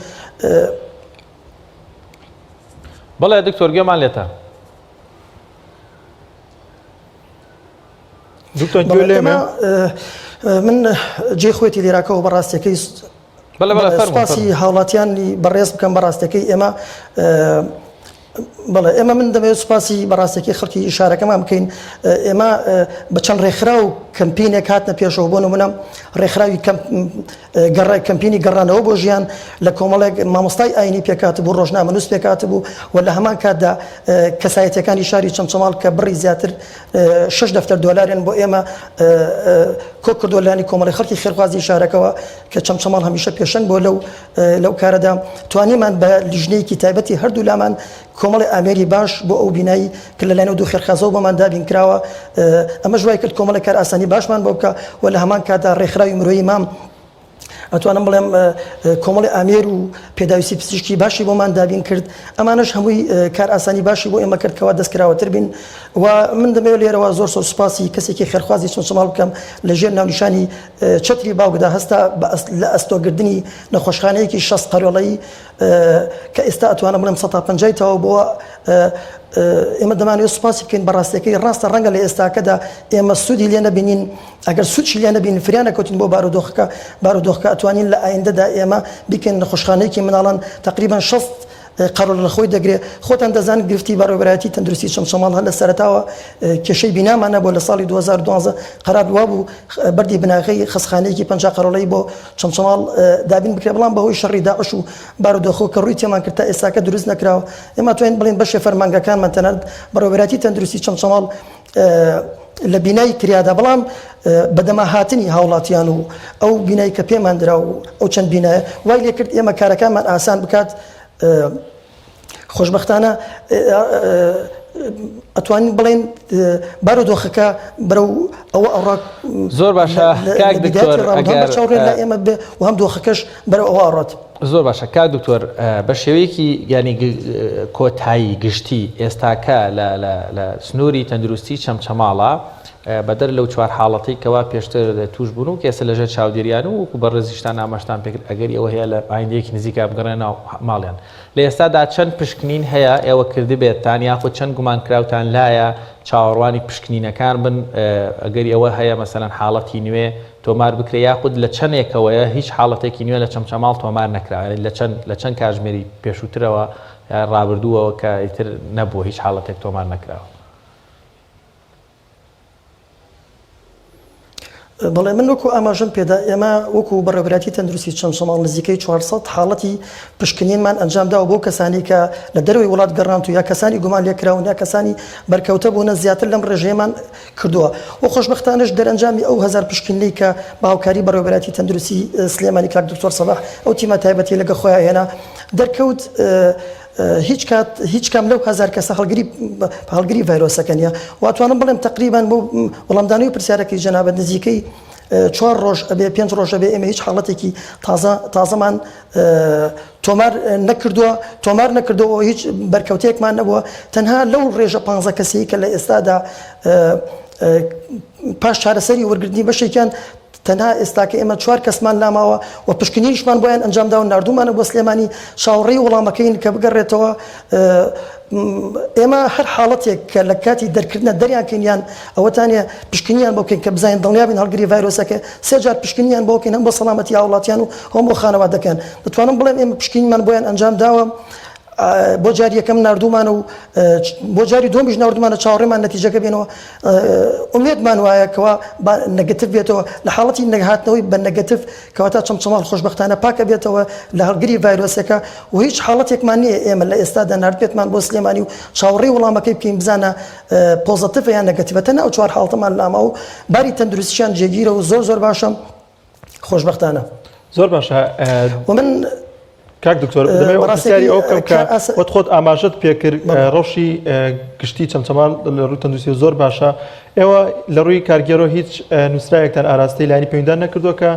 بەڵێ دکتۆر گوێمان لێتە دکتۆر گوێ لێمە من جێ خۆیەتی لێراکەەوە بەڕاستەکەی سوپاسی هاوڵاتیانی بەڕێز بکەم بەڕاستەکەی ئێمە بەڵێ ئێمە من دەمەوێت سوپاسی بەڕاستەکەی خەڵکی ئیشارەکەمان بکەین ئێمە بە چەند ڕێکخرا و کەمپینێک هاتنە پێشەوە بۆ نمونە ڕێکخراوی کەمپینی گەڕانەوە بۆ ژیان لە کۆمەڵێک مامۆستای ئاینی پێکات بوو ڕۆژنامە نووس پێکات بوو و لە هەمان کاتدا کەسایەتەکانی شاری چەمچەماڵ کە بڕی زیاتر 6 دەفتەر دۆلارێن بۆ ئێمە کۆکردۆلانی کۆمەڵی خەڵکی خێرخوازی شارەکەەوە کە چەمچەماڵ هەمیشە پێشەنگ بۆ لەو کارەدا توانیمان بە لیژنەیەکی تایبەتی هەردوو لامان کۆمەڵی ئامێری باش بۆ ئەو بینایی کە لەلایەنە دوو خێرخوازەوە بۆمان دابین کراوە ئەمە ژوای کرد کۆمەڵی کار ئاسانی باشمان بۆ بکە و لە هەمان کاتدا ڕێکخراوی مرۆیی مام ئەتوانم بڵێم کۆمەڵی ئامێر و پێداویستی پزیشکی باشی بۆمان دابین کرد ئەمانش هەمووی کار ئاسانی باشی بۆ ئێمە کردکەوە دەستکراوەتر بین و من دەمەوێت لێرەوە زۆر سوپاسی کەسێکی خێرخوازی چەمچەماڵ بکەم لەژێر ناونیشانی چەتری باوکدا هەستا لە ئەستۆگردنی نەخۆشخانەیەکی 6 قەرۆڵەیی کە ئێستا ئەتوانم بڵێم 150 تەوە بۆ ئێمە دەمانوێت سوپاسی بکەین بەڕاستەکەی ڕاستە ڕەنگە لە ئێستاکەدا ئێمە سوودی لێ نەبینین ئەگەر سوودی لێ نەبین فریانە کەوتین بۆ بارودۆخەکە ئەتوانین لە ئایندەدا ئێمە بکەین نەخۆشخانەیەکی مناڵان تقریبا 6 قەرۆڵ لە خۆی دەگرێت خۆتان دەزانن گرفتی بەڕێوەبەرایەتی تەندروستی چەمچەماڵ هەر لە سەرەتاوە کێشەی بینامانە بۆ لە ساڵی 2012 قەرار وابوو بەردی بناغەی خەسخانەیەکی 50 قەرۆڵەی بۆ چەمچەماڵ دابین بکرێت بەڵام بەهۆی شەڕی داعش و بارودۆخە کە ڕووی تێمان کرد تا ئێستاکە دروست نەکراوە ئێمە توانین بڵێن بەشێ فەرمانگەکانمان تەنانەت بەڕێوەبەراتی تەندروستی چەمچەماڵ لە بینایی کریادا بەڵام بەدەما هاتنی هاوڵاتیان و ئەو بینایی کە پێمان درا و ئەو چەند بینایە وای لێ کرد ئێمە کارەکانمان ئاسان بکات خۆشببختانە ئەتوانین بڵێن بارودۆخەکە بەرەو ئەوە ئەوڕاک زۆر باشە کاک دکتۆر چاوڕێن لە ئێمە بێ و هەم دۆخەکەش بەرەو ئەوە ئەڕات. زۆر باشە کاک دکتۆر بە شێوەیەکی ینی کۆتایی گشتی ئێستاکە لە سنووری تەندروستی چەمچەماڵە بەدەر لەو چوار حاڵەتی کەوا پێشتر توش بوون و کێسە لەژێر چاودێریان و وەکو بەڕێزیشتان ئاماژتان پێکرد ئەگەری ئەوە هەیە لە ئایندەیەکی نزیکە بگەڕێن ناو ماڵیان. لە ئێستادا چەند پشکنین هەیە ئێوە کردی بێتتان یاخود چەند گومانکراوتان لایە چاوەڕوانی پشکنینەکان بن ئەگەری ئەوە هەیە مەسەلەن حاڵەتی نوێ تۆمار بکرێ یاخود لە چەندێکەوەیە هیچ حاڵەتێکی نوێ لە چەمچەماڵ تۆمار نەکراوە لە چەند کاتژمێری پێشووترەوە ڕابردووەوە کە ئیتر نەبووە هیچ حاڵەتێک تۆمار نەکراوە. بەڵێ من وەکو ئاماژەم پێدا ئێمە وەکو بەڕێوەبەرەتی تەندروستی چەمچەماڵ نزیکەی 400 حاڵەتی پشکنینمان ئەنجامداوە بۆ کەسانی کە لە دەروی وڵات گەڕانتو یا کەسانی گومان لێکراون یا کەسانی بەرکەوتە بوونە زیاتر لەم ڕێژەیەمان کردووە و خۆشبەختانەش دەرەنجامی ئەو هەزار پشکنینەی کە باوکاری بەڕێوەبەرەتی تەندروستی سلێمانی کاک دکتۆر سەباح ئەو تیمە تایبەتی لەگە خۆیان هێنا دەرکەوت هیچ کام لەو هزار کەسە هەڵگری ڤایرۆسەکەنیە واتوانم بڵێم تقریبان بۆ وەڵامدانی و پرسیارەکەی جەنابەت نزیکەی 4 ڕۆژ ئەبێ 5 ڕۆژ ئەبێ ئێمە هیچ حاڵەتێکی تازەمان تۆمار نەکردەوە هیچ بەرکەوتێکمان نەبووە تەنها لەو ڕێژە 15 کەسی کە لە ئێستادا پاش چارەسەری وەرگرتنی بەشێکیان تەنها ئێستاکە ئێمە 4 کەسمان لاماوە و پشکنینیشمان بۆیان ئەنجامدا و نردومانە بۆ سلێمانی چاوەڕێی وەڵامەکەین کە بگەڕێتەوە ئێمە هەر حاڵەتێک کە لە کاتی دەرکردنە دەریانکەینیان ئەوەتانە پشکنیان بۆکەین کە بزانین دڵنیابین هەڵگری ڤایرۆسەکە 3 جار پشکنیان بۆکەین هەم بۆ سەڵامەتی هاوڵاتیان و هەم بۆ خانەوادەکان دەتوانم بڵێم ئێمە پشکنیمان بۆیان ئەنجام داوە بۆ جاری یەکەم نردومانە و بۆ جاری دومیش نردومانە چاوەڕێمان نەتیجەکە بێنەوە ئومێدمان وایە کەوا نەگەتیڤ بێتەوە لە حاڵەتی نەهاتنەوەی بە نەگەتیڤ کەواتە چەمچەماڵ خۆشبەختانە پاکە بێتەوە لە هەڵگری ڤایرۆسەکە و هیچ حاڵەتێکمان نییە ئێمە لە ئێستادا نردبێتمان بۆ سلێمانی و چاوەڕێی وەڵامەکەی بکەین بزانە پۆزەتیڤ یان نەگەتیڤە ئەو 4 حاڵەتەمان لاما و باری تەندروستیان جێگیرە و زۆر باشە خۆشبەختانە. زۆر باشە ومن کاک دکتۆر دەمەوێت پرسیاری ئەو بکەم کە وەت خۆت ئاماژەت پێکرد ڕۆژی گشتی چەمچەماڵ لە ڕووی تەندروستی زۆر باشە ئێوە لە ڕووی کارگەرۆ هیچ نووسراوێکتان ئاراستەی لایانی پەیوەندیدان نەکردووە کە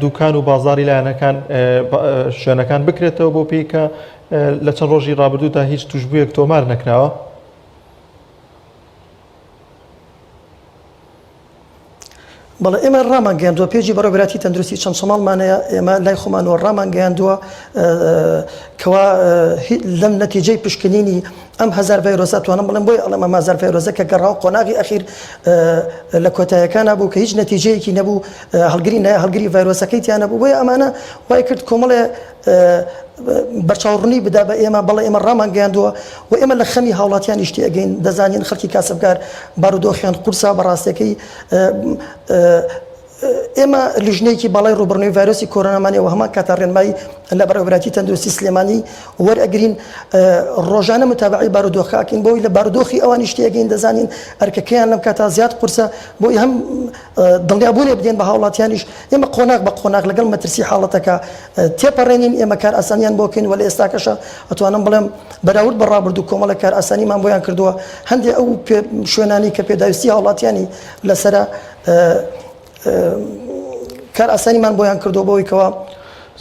دوکان و بازاری لایەنەکان شوێنەکان بکرێتەوە بۆ پێی کە لە چەند ڕۆژی ڕابردوودا هیچ توشبوویەک تۆمار نەکراوە؟ بەڵێ ئێمە ڕامانگەیاندووە پێیجی بەڕێوەبەرەتی تەندروستی چەمچەماڵمانەیە ئێمە لای خۆمانەوە ڕامانگەیاندووە کەوا لەم نەتیجەی پشکنینی ئەم هەزار ڤایرۆسە توانم بڵێم بۆی ئەڵێم ئەم هەزار ڤایرۆسە کە گەڕاو قۆناغی ئەخیر لە کۆتاییەکانە بوو کە هیچ نەتیجەیەکی نەبوو هەڵگری ڤایرۆسەکەی تیان نەبوو بۆیە ئەمانە وای کرد کۆمەڵێ بەرچاوڕوونی بدا بە ئێمە بەڵێ ئێمە ڕامانگەیاندووە و ئێمە لە خەمی هاوڵاتیان شتی ئەگەین دەزانین خەڵکی کاسبکار بارودۆخیان قورسا بەڕاستەکەی ئێمە لیژنەیەکی باڵای ڕوبڕنەوەی ڤایرۆسی کۆرۆنامانیەوە هەمان کاتە ڕێنمایی لە بەڕێوەبەرەتی تەندروستی سلێمانی وەرئەگرین ڕۆژانە متابعی بارودۆخاکەین بۆی لە بارودۆخی ئەوانی شتێگەین دەزانین ئەرکەکەیان لەم کاتا زیاد قورسە بۆی هەم دڵنیابوونێ بدێن بە هاوڵاتیانیش ئێمە قۆناغ بە قۆناغ لەگەڵ مەترسی حاڵەتەکە تێپەڕێنین ئێمە کار ئاسانیان بۆکەین و لە ئێستاکەشە ئەتوانم بڵێم بەراورد بە ڕابردوو کۆمەڵە کار ئاسانیمان بۆیان کردووە هەندێک ئەو شوێنانی کە پێداویستی هاوڵاتیانی لەسرە کار ئاسانیمان بۆیان کردو بۆی کەوە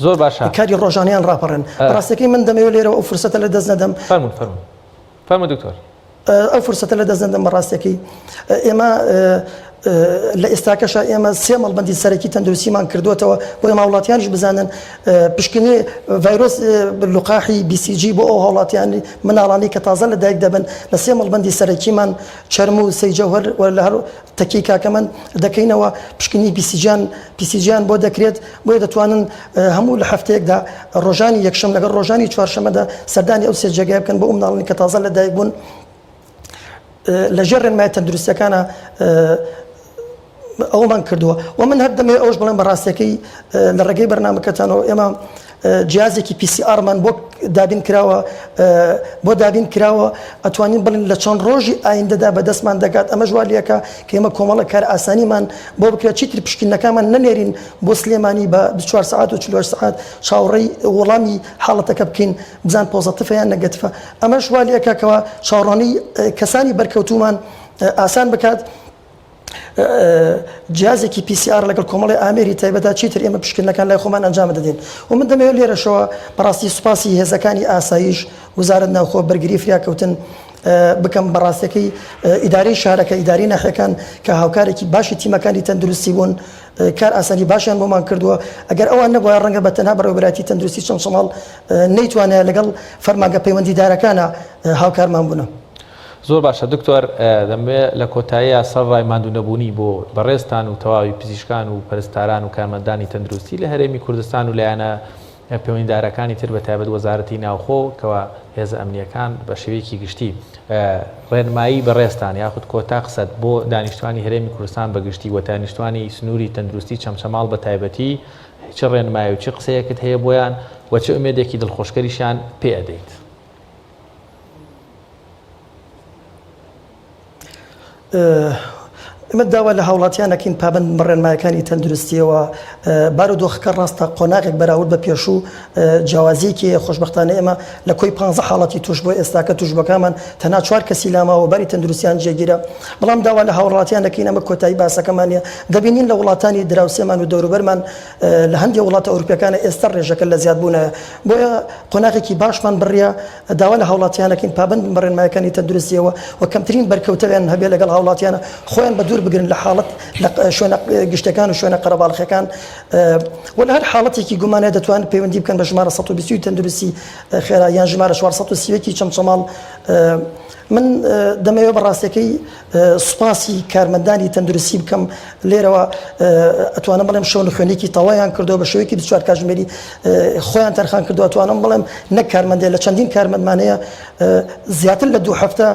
زۆر باشە کاری ڕۆژانیان ڕاپەڕێن ڕاستەکەی من دەمەوێت لێرە ئەو فرسەتە لە دەست نەدەم فەرموو دکتۆر ئەو فرسەتە لە دەست نەدەم بەڕاستەکەی ئێمە لە ئێستاکەشە ئێمە 3 مەڵبەندی سەرەکی تەندروستیمان کردوێتەوە بۆ ئێمە وڵاتیانیش بزانن پشکنی ڤایرۆس لوقاحی BCG بۆ ئەو هاوڵاتیانی مناڵانی کە تازە لە دایک دەبن لە 3 مەڵبەندی سەرەکیمان چەرم و سەیجەوهەر لە هەر تەکی کاکەمەن دەکەینەوە پشکنی BCG بۆ دەکرێت بۆیە دەتوانن هەموو لە هەفتەیەکدا ڕۆژانی یەکشەم لەگەڵ ڕۆژانی چوارشەمەدا سەردانی ئەو 3 جێگای بکەن بۆ ئەو مناڵانی کە تازە لە دایک بوون لەژێر ڕێنمای تەندروستیەکانە ئەومان کردووە و من هەر دەمێ ئەوش بڵێم بەڕاستەکەی لە ڕێگەی بەرنامەکەتانەوە ئێمە جیازێکی PCRمان بۆ دابین کراوە ئەتوانین بڵین لە چەند ڕۆژی ئایندەدا بەدەستمان دەکات ئەمە ژوالیەکە کە ئێمە کۆمەڵە کار ئاسانیمان بۆ بکرێت چیتر پشکنەکانمان نەنێرین بۆ سلێمانی بە 24 ساعت و 48 ساعت چاوەڕێی وەڵامی حاڵەتەکە بکەین بزان پۆزەتیفە یان نەگەتیفە ئەمە ژوالیەکە کەەوە چاوەڕوانی کەسانی بەرکەوتومان ئاسان بکات جیازێکی PCR لەگەڵ کۆمەڵی ئامێری تایبەتە چیتر ئێمە پشکنەکان لای خۆمان ئەنجام دەدەین و من دەمەوێت لێرەشەوە بەڕاستی سوپاسی هێزەکانی ئاسایش وزارەت ناوخۆ بەرگری فریاکەوتن بکەم بەڕاستەکەی ئیداری شارەکە ئیداری ناحەکان کە هاوکارێکی باشی تیمەکانی تەندروستی بوون کار ئاسانی باشیان بۆمان کردووە ئەگەر ئەوان نەبووە ڕەنگە بە تەنها بەڕێوەبەتی تەندروستی چەمچەماڵ نەیتوانێت لەگەڵ فەرمانگە پەیوەندیدارەکانە هاوکارمان بوونە. زۆر باشە دکتۆر دەمێت لە کۆتاییە سەر ڕای ماندوو نەبوونی بۆ بەڕێستان و تەواوی پزیشکان و پەرستاران و کارمەندانی تەندروستی لە هەرێمی کوردستان و لایەنە پەیوەندیدارەکانی تر بە تایبەت وەزارەتی ناوخۆ کەوا هێزە ئەمنیەکان بە شێوەیەکی گشتی ڕێنمایی بەڕێستان یاخود کۆتا قسەت بۆ دانیشتوانی هەرێمی کوردستان بەگشتی و دانیشتوانی سنووری تەندروستی چەمچەماڵ بە تایبەتی چ ڕێنمایی و چ قسەیەکت هەیە بۆیان و چ ئومێدێکی دڵخۆشکەریشان پێ ئەدەیت؟ ئمە داوا لە هاوڵاتیانەکەین پابند ڕێنمایەکانی تەندروستیەوە بارودۆخەکە ڕاستە قۆناغێک بەراورد بە پێشوو جیاوازیەکی خۆشبەختانە ئێمە لە کۆی 15 حاڵەتی توش بۆ ئێستاکە توشبەکەمان تەنها 4 کەسی لاماوە باری تەندروستیان جێگیرە بەڵام داوا لە هاوڵاتیانەکەین ئەمە کۆتایی باسەکەمانە دەبینین لە وڵاتانی دراوسێمان و دەوروبەرمان لە هەندێک وڵاتە ئەوروپیەکانە ئێستا ڕێژەکە لە زیادبوونە بۆیە قۆناغێکی باشمان بڕیە داوا لە هاوڵاتیانەکەین پابند ڕێنمایەکانی تەندروستیەوە و کەمترین بەرکەوتەویان هەبێ لەگەڵ هاوڵاتیانە خۆیان بە دوور بگرن لە حاڵەت لە شوێنە گشتەکان و شوێنە قەرەباڵغیەکان و لە هەر حاڵەتێکی گومانە دەتوانن پەیوەندی بکەن بە ژمارە 120 تەندروستی خێرا یان ژمارە 430 چەمچەماڵ من دەمەوێت بەڕاستەکەی سوپاسی کارمەندانی تەندروستی بکەم لێرەوە ئەتوانم بڵێم شەون خوێنێکی تەوایان کردەوە بە شێوەیەکی 24 کاتژمێری خۆیان تەرخان کردو ئەتوانم بڵێم نەک کارمەندێ لە چەندین کارمەندمانەیە زیاتر لە 2 هەفتە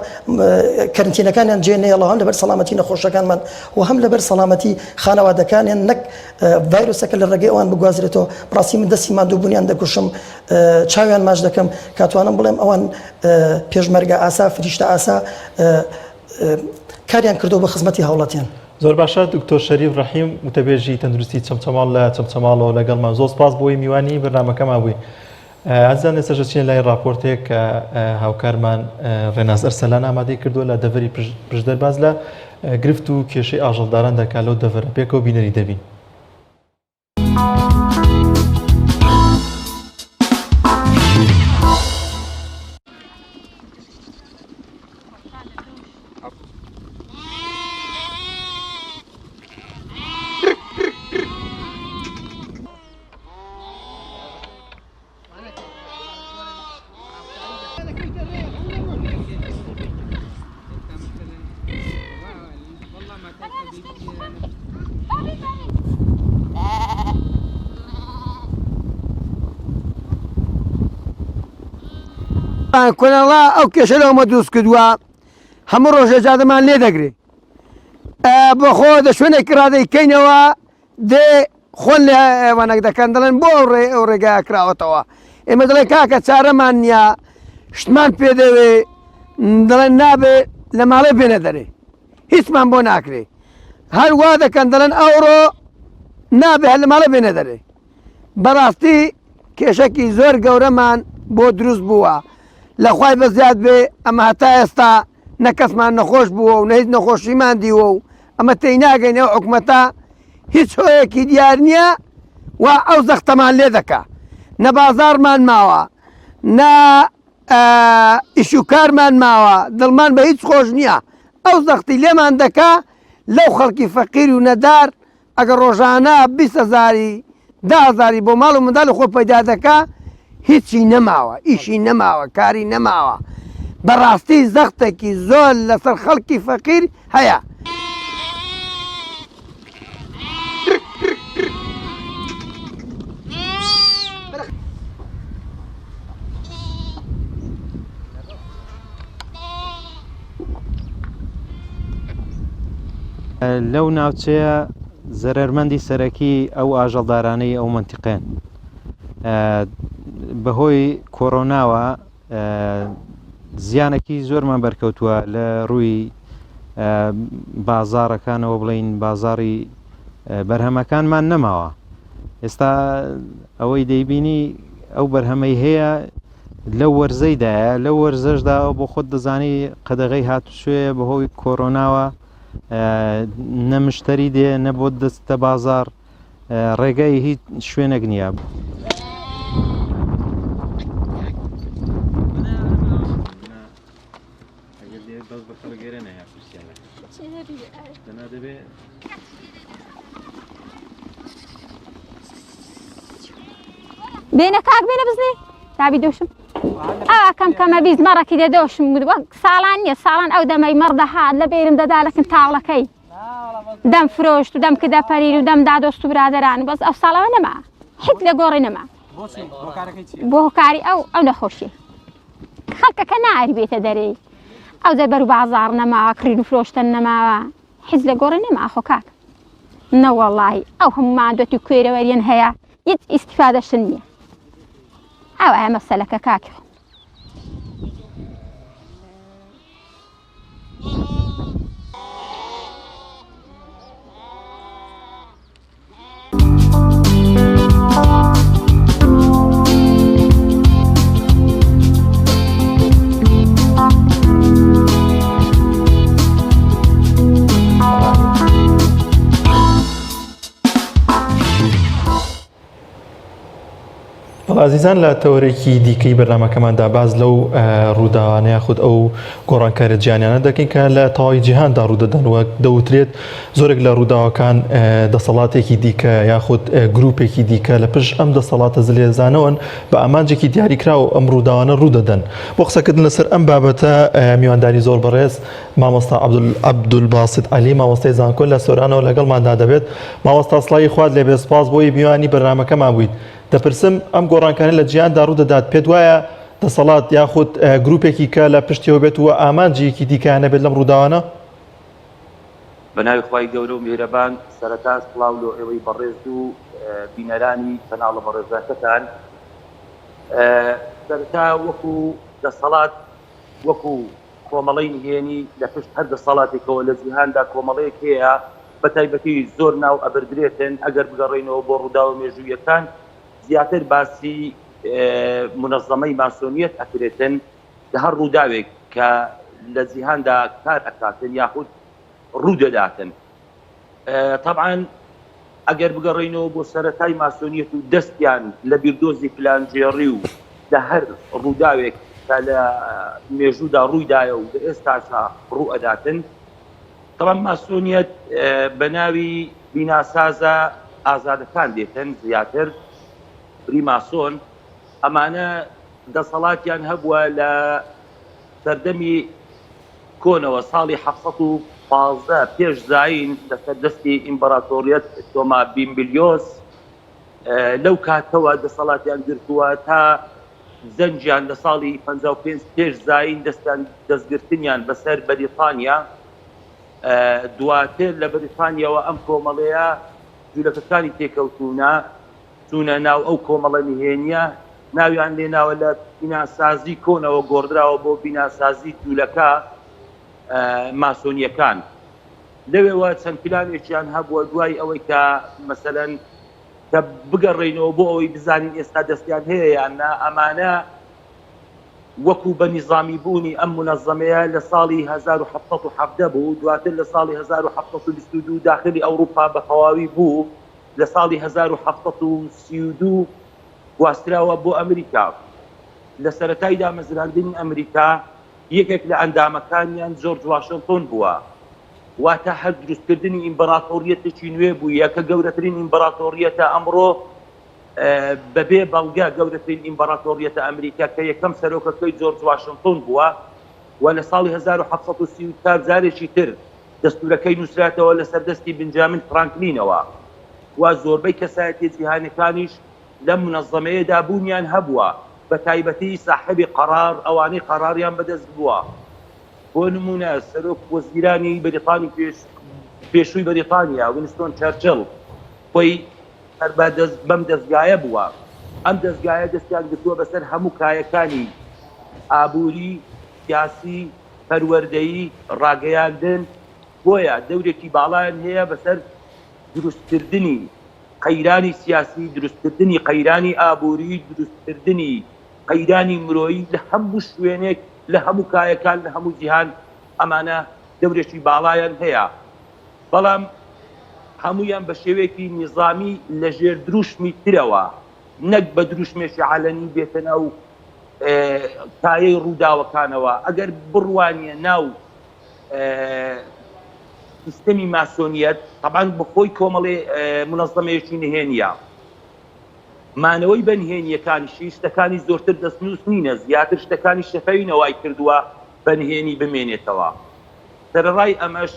کەرنتینەکانیان جێنەیەڵە هەم لەبەر سەڵامەتی نەخۆشەکانمان و هەم لەبەر سەڵامەتی خانەوادەکانیان نەک ڤایرۆسەکە لە ڕێگەی ئەوان بگوازرێتەوە بڕاستی من دەستی ماندووبوونیان دەکوشم چاویان ماچ دەکەم کاتوانم بڵێم ئەوان پێشمەرگە ئاسا فریشتە ئاسا کاریان کردو بە خزمەتی هاوڵاتیان. زۆر باشە دکتۆر شەریف ڕەحیم وتەبێژی تەندروستی چەمچەماڵ لە چەمچەماڵەوە لەگەڵمان زۆر سپاس بۆی میوانی بەرنامەکەمان بووی. ئازان ئێستا چین لای راپۆرتێک کە هاوکارمان ڕێناز ئەرسەلان ئامادەی کردووە لە دەڤەری پشدەرباز لە گرفت و کێشەی ئاژەڵداران دەکات لەو دەڤەرە پێکەوە بینەری دەبین. کۆناڵا ئەو کێشە لەومە دروست کردووە هەموو ڕۆژە جادەمان لێ دەگرێ بەخۆ دە شوێنێک ڕادەیکەینەوە دێ خۆن لە ئێوانەك دەکەن دەڵێن بۆ ئەو ڕێگای کراوەتەوە ئێمە دەڵێن کاکە چارەمان نییە شتمان پێ دەوێ دەڵێن نابێ لە ماڵێ بێنە دەرێ هیچمان بۆ ناکرێ هەروە دەکەن دەڵێن ئەوڕۆ نابێ هەر لە ماڵێ بێنە دەرێ بەڕاستی کێشەکی زۆر گەورەمان بۆ دروست بووە لەخوای بەزیاد بێ ئەمە هەتا ئێستا نەکەسمان نەخۆش بووە و نەهیچ نەخۆشیمان دیوە و ئەمە تێی ناگەینەوە حکومەتە هیچ هۆیەکی دیار نییە و ئەو زەختەمان لێ دەکا نە بازارمان ماوە نە ئیشوکارمان ماوە دڵمان بە هیچ خۆش نییە ئەو زەختی لێمان دەکا لەو خەڵکی فەقیر و نەدار ئەگەر ڕۆژانە 20,000 10,000 بۆ ماڵ و منداڵ خۆ پەیدا دەکا هیچی نەماوە ئیشی نەماوە کاری نەماوە بەڕاستی زەختێکی زۆر لەسەر خەڵکی فەقیر هەیە. لەو ناوچەیە زەرەرمەندی سەرەکی ئەو ئاژەڵدارانەی ئەو منتیقەن بەهۆی کۆڕۆناوە زیانێکی زۆرمان بەرکەوتووە لە ڕووی بازاڕەکانەوە بڵین بازاڕی بەرهەمەکانمان نەماوە. ئێستا ئەوەی دەیبینی ئەو بەرهەمەی هەیە لەو وەرزەیدایە، لەو وەرزەشدا بۆ خۆت دەزانی قەدەغەی هاتووشێ بەهۆی کۆڕۆناوە نەمشتری دێ نەبۆ دەستە بازار ڕێگای هیچ شوێنێک نییە. بێنە کاک بێنە بزنێ دابی دۆشم ئەوە کەمکەمە بیست مەڕەکی دێ دۆشم وەک ساڵان نییە ساڵان ئەو دەمەی مەڕدەهات لە بێرم دەدالەکن تاوڵەکەی دەم فرۆشت و دەم کە دەپەریر و دەم دادۆست و برادەران بەس ئەو ساڵەوە نەما حیت لە گۆڕی نەما بۆ هۆکاری ئەو نەخۆشیە خەڵکەکە ناری بێتە دەرەی ئەو دەبەر و بازار نەماوە کڕین و فرۆشتن نەماوە حیز لە گۆڕی نەما خۆ کاک نەوەڵڵاهی ئەو هەمومان دوێتی کوێرەوەریان هەیە هیچ ئیسیفادەشن نییە ئەو ئەمە مەسەلەکە کاکی خۆ عزیزان لە تەوەرێکی دیکەی بەرنامەکەماندا باز لەو ڕووداوانەیە خود ئەو گۆڕانکارە جیانیانە دەکەین کە لە تەواوی جیهاندا ڕوودەدەن وەک دەوترێت زۆرێک لە ڕووداوەکان دەسەڵاتێکی دیکە یاخود گروپێکی دیکە لە پشت ئەم دەسەڵاتە زلێزانەوەن بە ئامانجێکی دیاریکرا و ئەم ڕووداوانە ڕوودەدەن. بۆ قسەکردن لەسەر ئەم بابەتە میوانداری زۆر بەڕێز مامۆستا عەبدولباسط عەلی مامۆستای زانکۆ لە سۆرانەوە لەگەڵماندا دەبێت. مامۆستا سڵاوی خوات لێبێ سپاس بۆی میوانی بەرنامەکەمان بوویت. دەپرسم ئەم گۆڕانکانە لە جیهاندا ڕوودەدات پێت وایە دەسەڵات یاخود گروپێکی کە لە پشتیەوە بێت وە ئامانجێکی دیکەیان نەبێت لەم ڕووداوانە؟ بەناوی خوای گەورە و میهرەبان سەرەتا سڵاو لۆ ئێوەی بەڕێز و بینەرانی کەناڵە بەڕێزەکەتان. سەرەتا وەکو دەسەڵات وەکو کۆمەڵەی نهێنی لە پشت هەر دەسەڵاتێکەوە لە جیهاندا کۆمەڵەیەک هەیە بە تایبەتی زۆر ناو ئەبردرێتن ئەگەر بگەڕێنەوە بۆ ڕووداوە مێژوویەکان زیاتر باسی منەظەمەی ماسۆنیەت ئەکرێتن لە هەر ڕووداوێک کە لە جیهاندا کار ئەکاتن یاخود ڕوودەداتن. طبعاً ئەگەر بگەڕێنەوە بۆ سەرەتای ماسۆنیەت و دەستیان لە بیردۆزی پلانجێڕی و لە هەر ڕووداوێک کە لە مێژوودا ڕوویدایە و لە ئێستاشا ڕوو ئەداتن. طبعاً ماسۆنیەت بە ناوی بیناسازە ئازادەکان دێتن زیاتر فریماسۆن ئەمانە دەسەڵاتیان هەبووە لە سەردەمی کۆنەوە ساڵی 715 پێش زاین لەسەر دەستی ئیمپەراتۆریەت تۆما بیمبلیۆس لەو کاتەوە دەسەڵاتیان گرتووە تا زەنجیان لە ساڵی 55 پێش زاین دەستگرتنیان بەسەر بەریتانیا. دواتر لە بەریتانیاوە ئەم کۆمەڵەیە جوولەکەکانی تێکەوتوونە چونە ناو ئەو کۆمەڵە نهێنیە ناویان لێناوە لە بیناسازی کۆنەوە گۆڕدراوە بۆ بیناسازی جوولەکە ماسۆنیەکان. لەوێەوە چەند پلانێکیان هەبووە دوای ئەوەی کە مەسەلەن کە بگەڕێنەوە بۆ ئەوەی بزانین ئێستا دەستیان هەیە یاننا ئەمانە وەکو بە نیظامی بوونی ئەم منەظەمەیە لە ساڵی 1970 بوو دواتر لە ساڵی 1922 داخلی ئەوروپا بەخەواوی بوو لە ساڵی 1932 گواستراوە بۆ ئەمریکا. لە سەرەتای دامەزراندنی ئەمریکا یەکێک لە ئەندامەکانیان جۆرج واشنتۆن بووە واتە هەر دروستکردنی ئیمپەراتۆریەتێکی نوێ بوویە کە گەورەترین ئیمپەراتۆریەتە ئەمڕۆ بەبێ بەڵگە گەورەترین ئیمپەراتۆریەتە ئەمریکا کە یەکەم سەرۆکەکەی جۆرج واشنتۆن بووە و لە ساڵی 1934 جارێکی تر دەستورەکەی نووسراتەوە لە سەردەستی بنجامین فرانکلینەوە و زۆربەی کەسایەتی جیهانیەکانیش لەم منەظەمەیەدا بوونیان هەبووە بە تایبەتی ساحبی قەرار ئەوانەی قەراریان بەدەست بووە. بۆ نمونە سەرۆک وەزیرانی بەریتانی پێشووی بەریتانیا وینستۆن چەرچڵ خۆی هەر بەم دەستگایە بووە ئەم دەستگایە دەستیان گرتووە بەسەر هەموو کایەکانی ئابووری، سیاسی، پەروەردەیی، ڕاگەیاندن. بۆیە دەورێکی باڵایان هەیە بەسەر دروستکردنی قەیرانی سیاسی، دروستکردنی قەیرانی ئابووری، دروستکردنی قەیرانی مرۆیی لە هەموو شوێنێک لە هەموو کایەکان لە هەموو جیهان. ئەمانە دەورێکی باڵایان هەیە، بەڵام هەمویان بە شێوەیەکی نیزامی لە ژێر دروشمی ترەوە، نەک بە دروشمێکی عەلەنی بێتە ناو کایەی ڕووداوەکانەوە. ئەگەر بڕوانیە ناو سیستەمی ماسۆنیەت، طبعاً بخۆی کۆمەڵێ منەظەمەیەکی نهێنیە، مانەوەی بەنهێنیەکانیشی شتەکانی زۆرتر دەستنووس نینە، زیاتر شتەکانی شەفەوینەوەی کردووە بەنهێنی بمێنێتەوە. سەرەڕای ئەمەش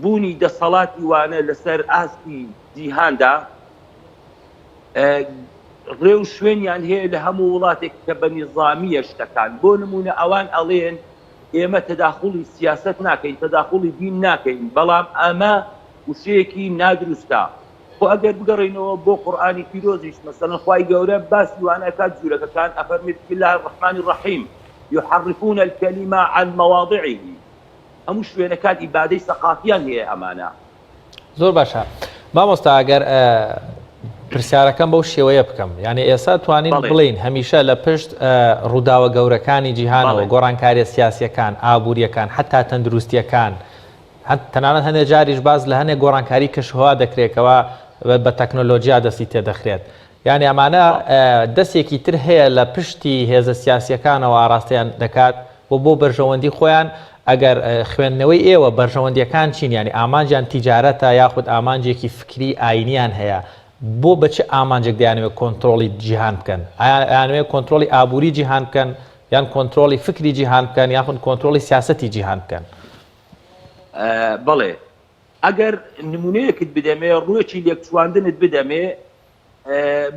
بوونی دەسەڵاتی وانە لەسەر ئاستی جیهاندا ڕێ و شوێنیان هەیە لە هەموو وڵاتێک کە بە نیزامیە شتەکان. بۆ نمونە ئەوان ئەڵێن ئێمە تەداخڵی سیاست ناکەین، تەداخڵی دین ناکەین، بەڵام ئەمە وشەیەکی نادروستە. خۆ ئەگەر بگەڕێنەوە بۆ قورئانی پیرۆزیش، مەسەڵەن خوای گەورە باسی وانە کات جوولەکەکان ئەفەرمێت بسم الله الرحمن الرحیم يحرفون الكلمة عن مواضعه. هەموو شوێنەکان ئیبادەی سەقافیان هەیە ئەمانە. زۆر باشە. مامۆستا ئەگەر پرسیارەکەم بەو شێوەیە بکەم، یعنی ئێستا توانین بڵین هەمیشە لە پشت ڕووداوە گەورەکانی جیهانەوە گۆڕانکاریە سیاسیەکان، ئابوووریەکان، حتا تەندروستیەکان، تەنانەت هەندێک جاریش باز لە هەندێک گۆڕانکاری کەشەوا دەکرێتەوە بە تەکنۆلۆژیا دەستی تێدەخرێت. یعنی ئەمانە دەستێکی تر هەیە لە پشتی هێزە سیاسیەکانەوە ئاراستیان دەکات بۆ بەرژەوەندی خۆیان. ئەگەر خوێندنەوەی ئێوە بەرژەوەندیەکان چین، ینی ئامانجیان تیجارەتە یاخود ئامانجێکی فکری ئاینیان هەیە، بۆ بەچه ئامانجێک دەیانوێت کۆنتترۆلی جیهان بکەن؟ ئایانوێت کۆنتترۆلی ئابووری جیهان بکەن، یان کۆنتترۆلی فکری جیهان بکەن، یاخود کۆنتترۆلی سیاسەتی جیهان بکەن؟ بەڵێ ئەگەر نمونەیەکت بدەمێ، ڕوویەکی لێکچواندنت بدەمێ،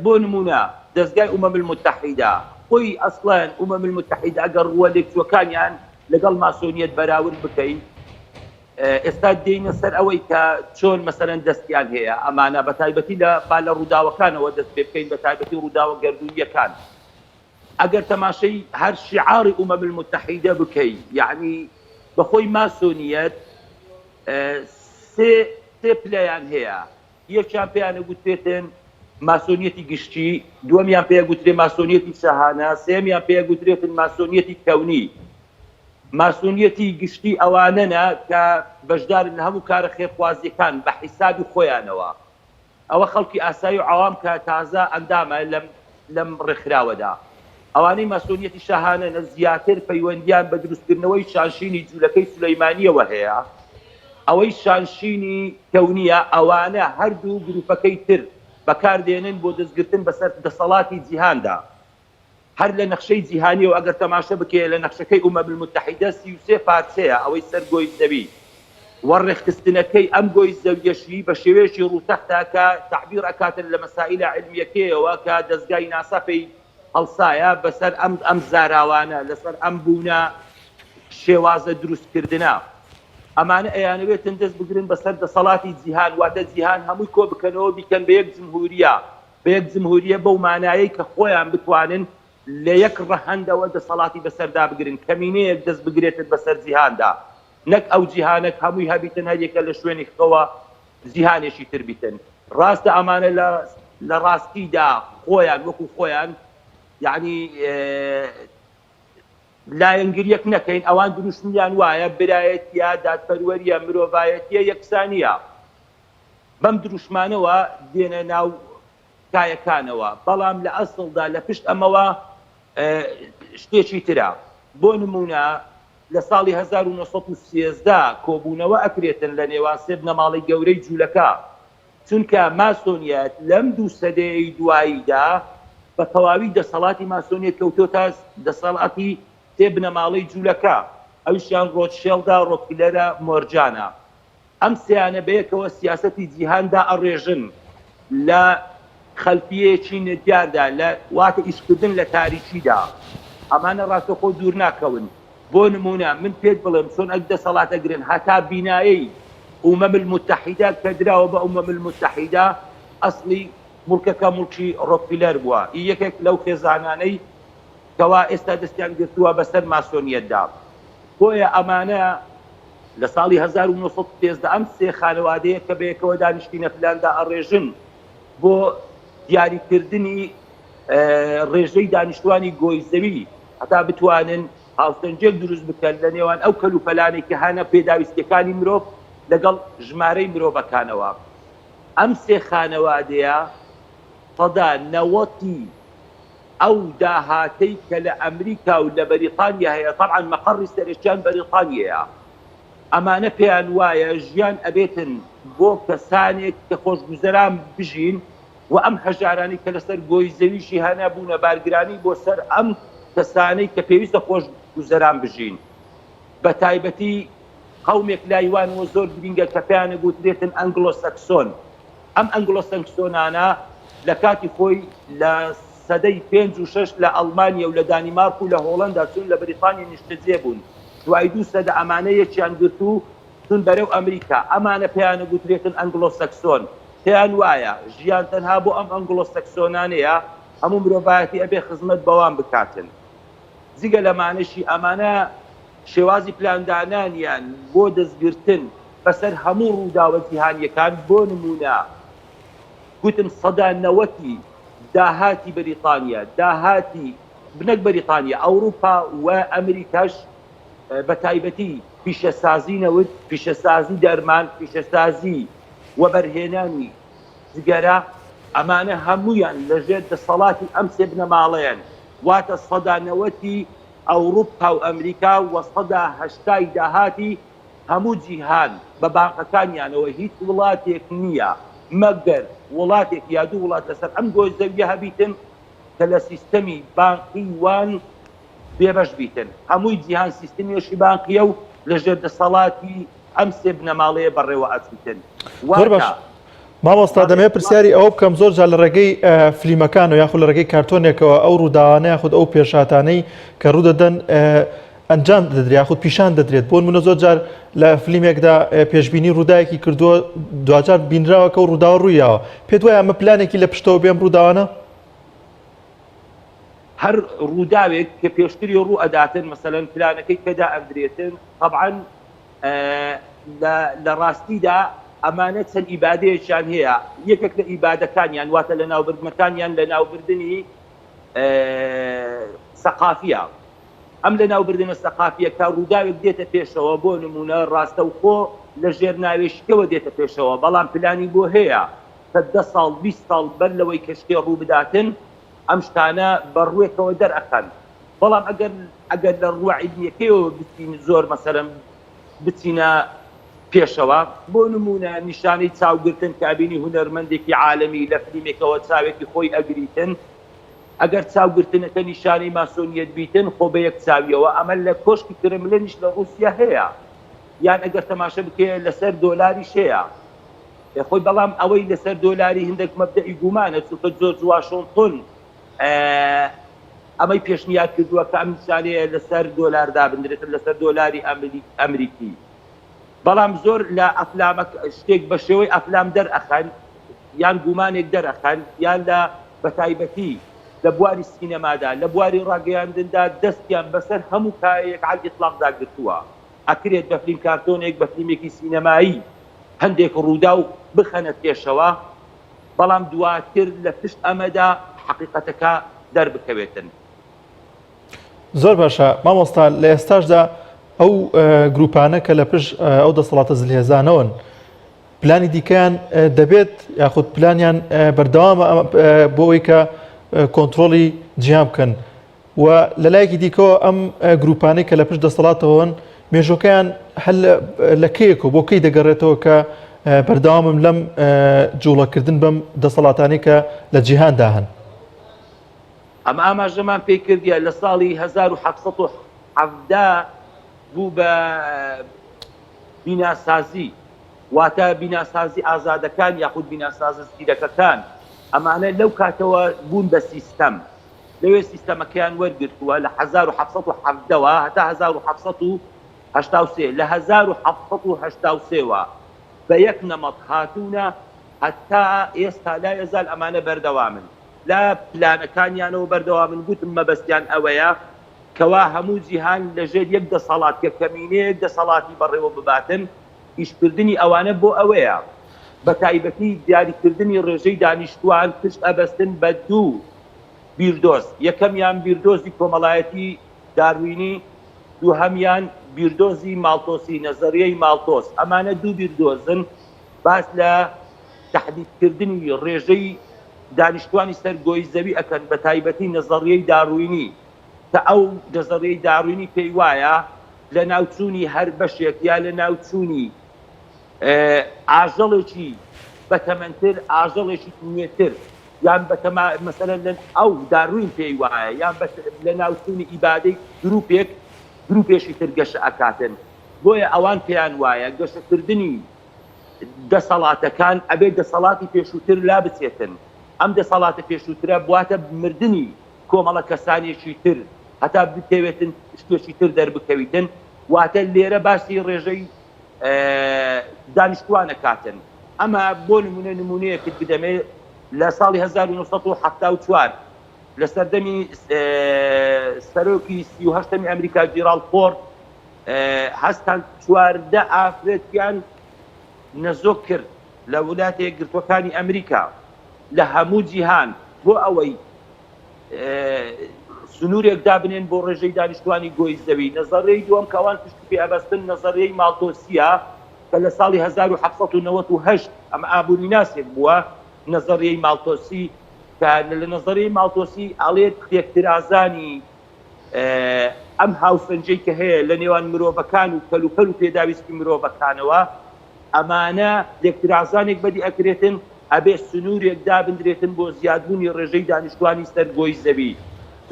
بۆ نمونە دەستگای ئومەم المتحیدا خۆی ئەسڵەن ئومەم المتحیدا ئەگەر ڕووە لێکچوەکانیان لەگەڵ ماسۆنیەت بەراورد بکەین، ئێستا دێنە سەر ئەوەی کە چۆن مەسەرەن دەستیان هەیە ئەمانە بە تایبەتی لە ڕووداوەکانەوە دەست پێ بکەین، بە تایبەتی ڕووداوە گەردوونیەکان. ئەگەر تەماشەی هەر شیعاری ئومەم المتحیدا بکەی، یعنی بەخۆی ماسۆنیەت سێ پلەیان هەیە. یەکیان پێیانە گوترێتن ماسۆنیەتی گشتی، دووەمیان پێیە گوترێت ماسۆنیەتی شەهانە، سێمیان پێیە گوترێتن ماسۆنیەتی کەونی. ماسۆنیەتی گشتی ئەوانەنە کە بەشدارن لە هەموو کارە خێرخوازیەکان بە حیسابی خۆیانەوە. ئەوە خەڵکی ئاسایی و عەوام کە تازە ئەندامە لەم ڕێکخراوەدا. ئەوانەی ماسۆنیەتی شەهانە زیاتر پەیوەندیان بە دروستکردنەوەی شانشینی جوولەکەی سولەیمانیەوە هەیە. ئەوەی شانشینی کەونیە، ئەوانە هەردوو گروپەکەی تر بەکاردێنن بۆ دەستگرتن بەسەر دەسەڵاتی جیهاندا. هەر لە نەخشەی جیهانیەوە ئەگەر تەماشە بکێ لە نەخشەکەی ئومەم المتحیدە 33 پارچەیە، ئەوەی سەر گۆی زەوی وەڕێخستنەکەی ئەم گۆی زەویەشی بە شێوەیەکی ڕووتەختە کە تعبیر ئەکاتن لە مەسائلە علمیەکەیەوە کە دەستگای ناسا پێی هەڵسایە بەسەر ئەم زاراوانە، لەسەر ئەم بوونە شێوازە دروستکردنە. ئەمانە ئەیانەوێتن دەست بگرن بەسەر دەسەڵاتی جیهان، واتە جیهان هەمووی کۆ بکەنەوە بیکەن بە یەک جمهوریە، بە یەک جمهوریە بەو مانایەی کە خۆیان بتوانن لە یەک ڕەهەندەوە دەسەڵاتی بەسەردا بگرن، کەمینەیەک دەست بگرێتن بەسەر جیهاندا، نەک ئەو جیهانێک هەمووی هەبیتن هەرێکە لە شوێنی خەوە جیهانێکی تر بیتن. ڕاستە ئەمانە لە ڕاستیدا خۆیان وەکو خۆیان یعنی لایەنگریەک نەکەین، ئەوان دروشمیان وایە برایەتیە، دادپەروەریە، مرۆڤایەتیە، یەکسانیە. بەم دروشمانەوە دێنە ناو کایەکانەوە، بەڵام لە ئەسڵدا لە پشت ئەمەوە شتێکی ترە. بۆ نمونە لە ساڵی 1930 کۆبوونەوە ئەکرێتن لە نێوان سێ بنەماڵی گەورەی جوولەکە، چونکە ماسۆنیەت لەم دوو سەدەیەی دواییدا بە تەواوی دەسەڵاتی ماسۆنیەت کەوتۆتە دەسەڵاتی سێ بنەماڵەی جوولەکە، ئەویشیان ڕۆتشێلدا، ڕۆکفیلەرە، مۆرجانە. ئەم سێیانە بەیەکەوە سیاسەتی جیهاندا ئەڕێژن لە خەلفیەیەکی نەدیاردا، لە واتە ئیشکردن لە تاریکیدا. ئەمانە ڕاستەخۆ دوور ناکەون. بۆ نمونە من پێت بڵێم چۆن ئەک دەسەڵاتەگرن، هەتا بینایی ئومەم المتحیدا کە دراوە بە ئومەم المتحیدا ئەسڵی مڵکەکە مڵکی ڕۆکفیلەر بووە یەکێک لەو خێزانانەی کەوا ئێستا دەستیان گرتووە بەسەر ماسۆنیەتدا بۆیە ئەمانە لە ساڵی 1913 ئەم سێ خانەوادەیە کە بەیەکەوە دانیشتینە پلاندا ئەڕێژن بۆ دیاریکردنی ڕێژەی دانیشتوانی گۆی زەوی هەتا بتوانن هاوسەنجێک دروست بکەن لە نێوان ئەو کەلوپەلانێک کە هەنە پێداویستەکانی مرۆڤ لەگەڵ ژمارەی مرۆڤەکانەوە ئەم سێ خانەوادەیە سەدا 90 ئەو داهاتەی کە لە ئەمریکا و لە بەریتانیا هەیە طبعاً مەقڕی سەرشتیان بەریتانیەیە ئەمانە پێیان وایە ژیان ئەبێتن بۆ کەسانێک کە خۆشگوزەران بژین و ئەم هەژارانی کە لەسەر گۆی زەویشی هەنا بوونە بارگرانی بۆ سەر ئەم کەسانەی کە پێویستە خۆشگوزەران بژین بە تایبەتی قەومێک لایوانەوە زۆر گرینگە کە پێیانە گوترێتن ئەنگلۆ سەکسۆن ئەم ئەنگلۆ سەکسۆنانە لە کاتی خۆی لە سەدەی 5 و 6 لە ئەڵمانیا و لە دانیمارک و لە هۆڵەندا چون لە بریتانیا نیشتەجێ بوون دوای 2 سەدە ئەمانە یەکیان گرت و چون بەرەو ئەمریکا ئەمانە پێیانە گوترێتن ئەنگلۆ سەکسۆن پێیان وایە ژیان تەنها بۆ ئەم ئەنگلۆ سەکسۆنانەیە هەموو مرۆڤایەتی ئەبێ خزمەت بەوان بکاتن جگە لەمانەشی ئەمانە شێوازی پلاندانانیان بۆ دەستگرتن بەسەر هەموو ڕووداوە جیهانیەکان بۆ نمونە گوتم سەدا 90 داهاتی بەریتانیا داهاتی بنەک بەریتانیا ئەوروپا و ئەمریکاش بە تایبەتی پیشەسازی نەوت پیشەسازی دەرمان پیشەسازی و بەرهێنانی جگەرە ئەمانە هەمویان لەژێر دەسەڵاتی ئەم سێ بنەماڵەیان واتە سەدا 90 ئەوروپا و ئەمریکا و سەدا 80 داهاتی هەموو جیهان بە بانقەکانیانەوە هیچ وڵاتێک نییە مەگەر وڵاتێک یا دوو وڵات لەسەر ئەم گۆی زەویە هەبیتن کە لە سیستەمی بانقی وان بێبەش بیتن هەمووی جیهان سیستەمیێشی بانقیە و لەژێر دەسەڵاتی ئەم سێ بنەماڵەیە بەڕێوە ئەچیتن زۆر باش مامۆستا دەمێ پرسیاری ئەوە بکەم زۆر جا لە ڕێگەی فلیمەکان و یاخود لە ڕێگەی کارتۆنێکەوە ئەو ڕووداوانە یاخود ئەو پێشاتانەی کە ڕوودەدەن ئەنجام دەدرێت یاخود پیشان دەدرێت بۆ منە زۆر جار لە فلیمێکدا پێشبینی ڕووداوێکی کردووە دوجار بینراوە کە و ڕووداوە ڕوویەوە پێت وایە ئەمە پلانێکی لە پشتەوە بێم ڕووداوانە هەر ڕووداوێک کە پێشتری ڕوو ئەداتن مەسەلەن پلانەکەی پێدا ئەندرێتن طبعاً لە ڕاستیدا ئەمانە چەند ئیبادەیەکیان هەیە یەکێک لە ئیبادەکانیان واتە لە ناوبردنەکانیان لە ناوبردنی سەقافیە ئەم لە ناوبردنە سەقافیە کە ڕووداوێک دێتە پێشەوە بۆ نمونە ڕاستەوخۆ لە ژێر ناوێشکەوە دێتە پێشەوە بەڵام پلانی بۆ هەیە کە 10 ساڵ 20 ساڵ بەر لەوەی کە شتێ ڕوو بداتن ئەم شتانە بەڕووێکەوە دەرئەکەن بەڵام ئەگەر لە ڕووە عیلمیەکەیەوە بچین زۆر مەسەلەن بچینە پێشەوە بۆ نمونە نیشانەی چاوگرتن کابینی هونەرمەندێکی عالەمی لە فلیمێکەوە چاوێکی خۆی ئەگریتن ئەگەر چاوگرتنەکە نیشانەی ماسۆنیەت بیتن خۆ بە یەک چاویەوە ئەمە لە کۆشکی کرملنیش لە رووسیا هەیە یان ئەگەر تەماشە بکەیە لەسەر دۆلاریش هەیە خۆی بەڵام ئەوەی لەسەر دۆلاری هەندێک مەبدەئی گومانە چونکە جۆرج واشنتن ئەمەی پێشنیار کردووە کە ئەم نیشانەیە لەسەر دۆلاردا بندرێتن لەسەر دۆلاری ئەمریکی بەڵام زۆر لە ئەفلامە شتێک بە شێوەی ئەفلام دەرئەخەن یان گومانێک دەرئەخەن یان لە بەتایبەتی لە بواری سینەمادا لە بواری ڕاگەیاندندا دەستیان بەسەر هەموو کایەک عەل ئیطلاقدا گرتووە ئەکرێت بە فیلم کارتۆنێک بە فیلمێکی سینەمایی هەندێک ڕوودا و بخەنە پێشەوە بەڵام دواتر لە پشت ئەمەدا حەقیقەتەکە دەربکەوێتن زۆر باشە مامۆستا لە ئێستاشدا ئەو گروپانە کە لە پشت ئەو دەسەڵاتە زلهێزانەوەن پلانی دیکەیان دەبێت یاخود پلانیان بەردەوامە بۆ ئەوەی کە کۆنتترۆلی جیان بکەن و لە لایەکی دیکەوە ئەم گروپانەی کە لە پشت دەسەڵاتەوەن مێژۆکەیان هەل لە کەیەکەوە بۆ کەی دەگەڕێتەوە کە بەردەوامم لەم جوڵەکردن بەم دەسەڵاتانی کە لە جیهاندا هەن ئەمە ئاماژەمان پێی کردیە لە ساڵی 1970 بوو بە بیناسازی واتە بیناسازی ئازادەکان یاخود بیناسازی سیرەکەکان ئەمانە لەو کاتەوە بوون بە سیستەم لەوێ سیستەمەکەیان وەرگرتووە لە 1970ەوە هەتا 1983 لە 1983ەوە بە یەک نەمەت هاتوونە هەتا ئێستا لا یەزال ئەمانە بەردەوامن لا پلانەکانیانەوە بەردەوامن گوتم مەبەستیان ئەوەیە کەوا هەموو جیهان لەژێر یەک دەسەڵات کە کەمینەیەک دەسەڵاتی بەڕێوە بباتن ئیشکردنی ئەوانە بۆ ئەوەیە بە تایبەتی دیاریکردنی ڕێژەی دانیشتوان پشت ئەبەستن بە دوو بیردۆز یەکەمیان بیردۆزی کۆمەڵایەتی داروینی دووهەمیان بیردۆزی ماڵتۆسی نەزەریەی ماڵتۆس ئەمانە دوو بیردۆزن باس لە تەحدیدکردنی ڕێژەی دانیشتوانی سەرگۆی زەوی ئەکەن بە تایبەتی نەزەریەی داروینی کە ئەو نەزەریەی داروینی پێی وایە لە ناوچوونی هەر بەشێک یا لە ناوچوونی ئاژەڵێکی بەتەمەنتر ئاژەڵێکی نوێتر یان مەسەلەن لە ئەو داروین پێی وایە یان لە ناوچوونی ئیبادەی گروپێشی تر گەشە ئەکاتن بۆیە ئەوان پێیان وایە گەشەکردنی دەسەڵاتەکان ئەبێ دەسەڵاتی پێشووتر لا بچێتن ئەم دەسەڵاتە پێشووترە بواتە مردنی کۆمەڵە کەسانێکی تر هەتا بتەوێتن شتێکی تر دەربکەویتن واتە لێرە باسی ڕێژەی دانیشتوانە کاتن ئەمە بۆ نمونەیەکت بدەمێ لە ساڵی 1974 لە سەردەمی سەرۆکی 38 ئەمریکا جیرالد فۆرد هەستان 14 ئافرەتیان نەزۆک کرد لە وڵاتە یەکگرتووەکانی ئەمریکا لە هەموو جیهان بۆ ئەوەی سنوورێک دابنێن بۆ ڕێژەی دانیشتوانی گۆی زەوی نەزەڕێی دووەم کەوان پشتی پێ ئەبەستن نەزەڕێی ماڵتۆسیە کە لە ساڵی 1798 ئەمە ئابووری ناسێک بووە نەزەڕێی ماڵتۆسی کە لە نەزەڕێی ماڵتۆسی ئەڵێت اختیارازانی ئەم هاوسەنجەی کە هەیە لە نێوان مرۆڤەکان و کەلوپەل و پێداویستی مرۆڤەکانەوە ئەمانە اختیارازانێک بەدی ئەکرێتن ئەبێ سنوورێک دابدرێتن بۆ زیادبوونی ڕێژەی دانیشتوانی سەرگۆی زەوی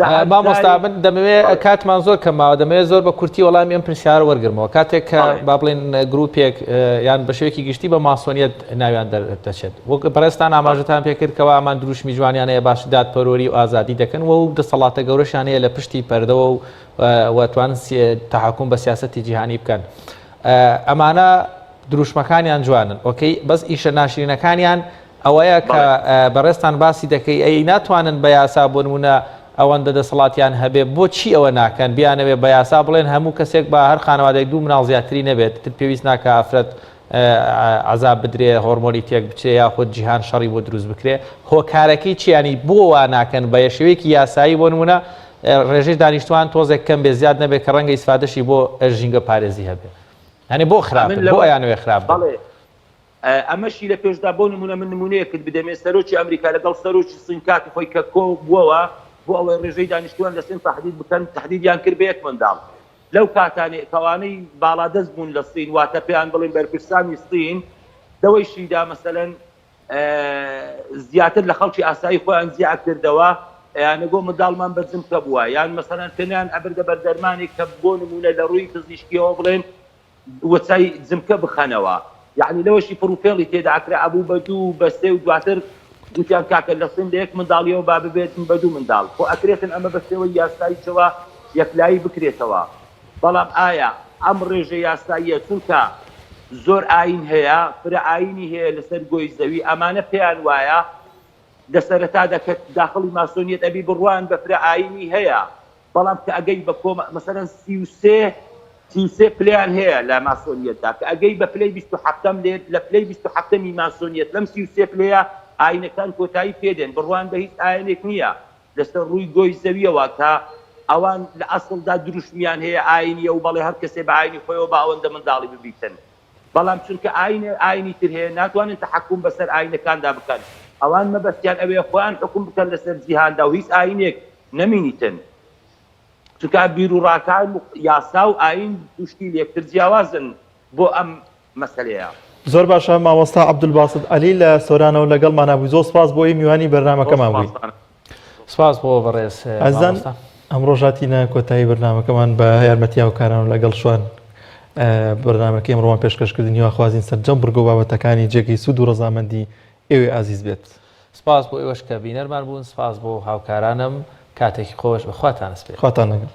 مامۆستا من دەمەوێت کاتمان زۆر کەماوە دەمەوێت زۆر بە کورتی وەڵامی ئەم پرسیارە وەرگرمەوە کاتێک کە با بڵێن گروپێک یان بە شێوەیەکی گشتی بە ماسۆنیەت ناویان دەچێت وەک بەڕێستان ئاماژەتان پێکردکەوە ئەمان دروشمی جوانیانەیە باش دادپەروەری و ئازادی دەکەن و دەسەڵاتە گەورەشانەیە لە پشتی پەردەوە و وەتوان تەحکوم بە سیاسەتی جیهانی بکەن ئەمانە دروشمەکانیان جوانن ئۆکەی بەس ئیشە ناشرینەکانیان ئەوەیە کە بەڕێستان باسی دەکەی ئەی ناتوانن بە یاسا بۆ نمونە ئەوەندە دەسەڵاتیان هەبێ بۆچی ئەوە ناکەن بیانەوێ بە یاسا بڵێن هەموو کەسێک بە هەر خانەوادێک دوو مناڵ زیاتری نەبێت تر پێویست ناکە ئافرەت عەزاب بدرێ هۆرمۆنی تێک بچێ یاخود جیهان شەڕی بۆ دروست بکرێ هۆکارەکەی چیانی بۆ وا ناکەن بە شێوەیەکی یاسایی بۆ نمونە ڕێژەی دانیشتوان تۆزێک کەم بێ زیاد نەبێت کە ڕەنگە ئیسفادەشی بۆ ژینگە پارێزی هەبێت هەنێ بۆ خراپن بۆ ئەیانوێ خراپ ئەمەشی لە پێشدا بۆ نمونە من نمونەیەکت بدەمێ سەرۆکی ئەمریکا لەگەڵ سەرۆکی سین کاتی خۆی کە کۆ بووەوە بۆ ئەوەی ڕێژەی دانیشتوان لە سین تەحدید بکەن تەحدیدیان کرد بە یەک منداڵ لەو کاتانێ کەوانەی باڵادەست بوون لە سین واتە پێیان بڵێن بەرپرسانی سین دەوەیشیدا مەسەلەن زیاتر لە خەڵکی ئاسایی خۆیان زیاد کردەوە یانەگۆ منداڵمان بەجمکە بووە یان مەسەلەن تەنیان ئەبردە بەردەرمانێک کە بۆ نمونە لە ڕووی پزیشکیەوە بڵێن وەچای جمکە بخەنەوە یعنی لەوەشی پرۆفێڵی تێداکرا ئەبوو بە دوو بەستێ و دواتر دوتیان کاکە لە سند یەک منداڵیەوە با ببێتن بە دوو منداڵ خۆ ئەکرێتن ئەمە بەستەوەی یاساییەوە یەکلایی بکرێتەوە بەڵام ئایا ئەم ڕێژە یاساییە چونکە زۆر ئاین هەیە فرە ئاینی هەیە لەسەر گۆی زەوی ئەمانە پێیان وایە دەسەرەتا دەکەت داخڵی ماسۆنیەت ئەبی بڕوان بە فرە ئاینی هەیە بەڵام کە ئەگەی بە کۆمە مەسەلەن 33 پلیان هەیە لە ماسۆنیەتدا کە ئەگەی بە پلەی 27م لێت لە پلەی 27می ماسۆنیەت لەم 33 پلەیە ئاینەکان کۆتایی پێدێن بڕوان بە هیچ ئاینێک نییە لەسەر ڕووی گۆی زەویەوە کە ئەوان لە ئەسڵدا دروشمیان هەیە ئاینیە و بەڵێ هەر کەسێ بە ئاینی خۆیەوە بە ئەوەندە منداڵی ببیتن بەڵام چونکە ئاینی تر هەیە ناتوانن تەحکوم بەسەر ئاینەکاندا بکەن ئەوان مەبەستیان ئەوەیە خۆیان حکوم بکەن لەسەر جیهاندا و هیچ ئاینێک نەمینیتن چونکە بیرروڕاکان یاسا و ئاین توشتی لێکتر جیاوازن بۆ ئەم مەسەلەیە زۆر باشە مامۆستا عەبدولباسط عەلی لە سۆرانەوە لەگەڵمانە بووی زۆر سپاس بۆ میوانی بەرنامەکەمان بووی سپاس بۆ بەڕێز ئەزان ئەمڕۆ ژاتینە کۆتایی بەرنامەکەمان بە یارمەتیا و کاران و لەگەڵ شوان بەرنامەکەی ئەمڕۆمان پێشکەشکردنی واخوازین سەرجەم بڕگە و بابەتەکانی جێگەی سوود و ڕەزامەندی ئێوێ ئازیز بێت سپاس بۆ ئێوەش کە بینەرمان بوون سپاس بۆ هاوکارانم کاتێکی خۆش بەخواتان سپێ خواتان لەگەڵ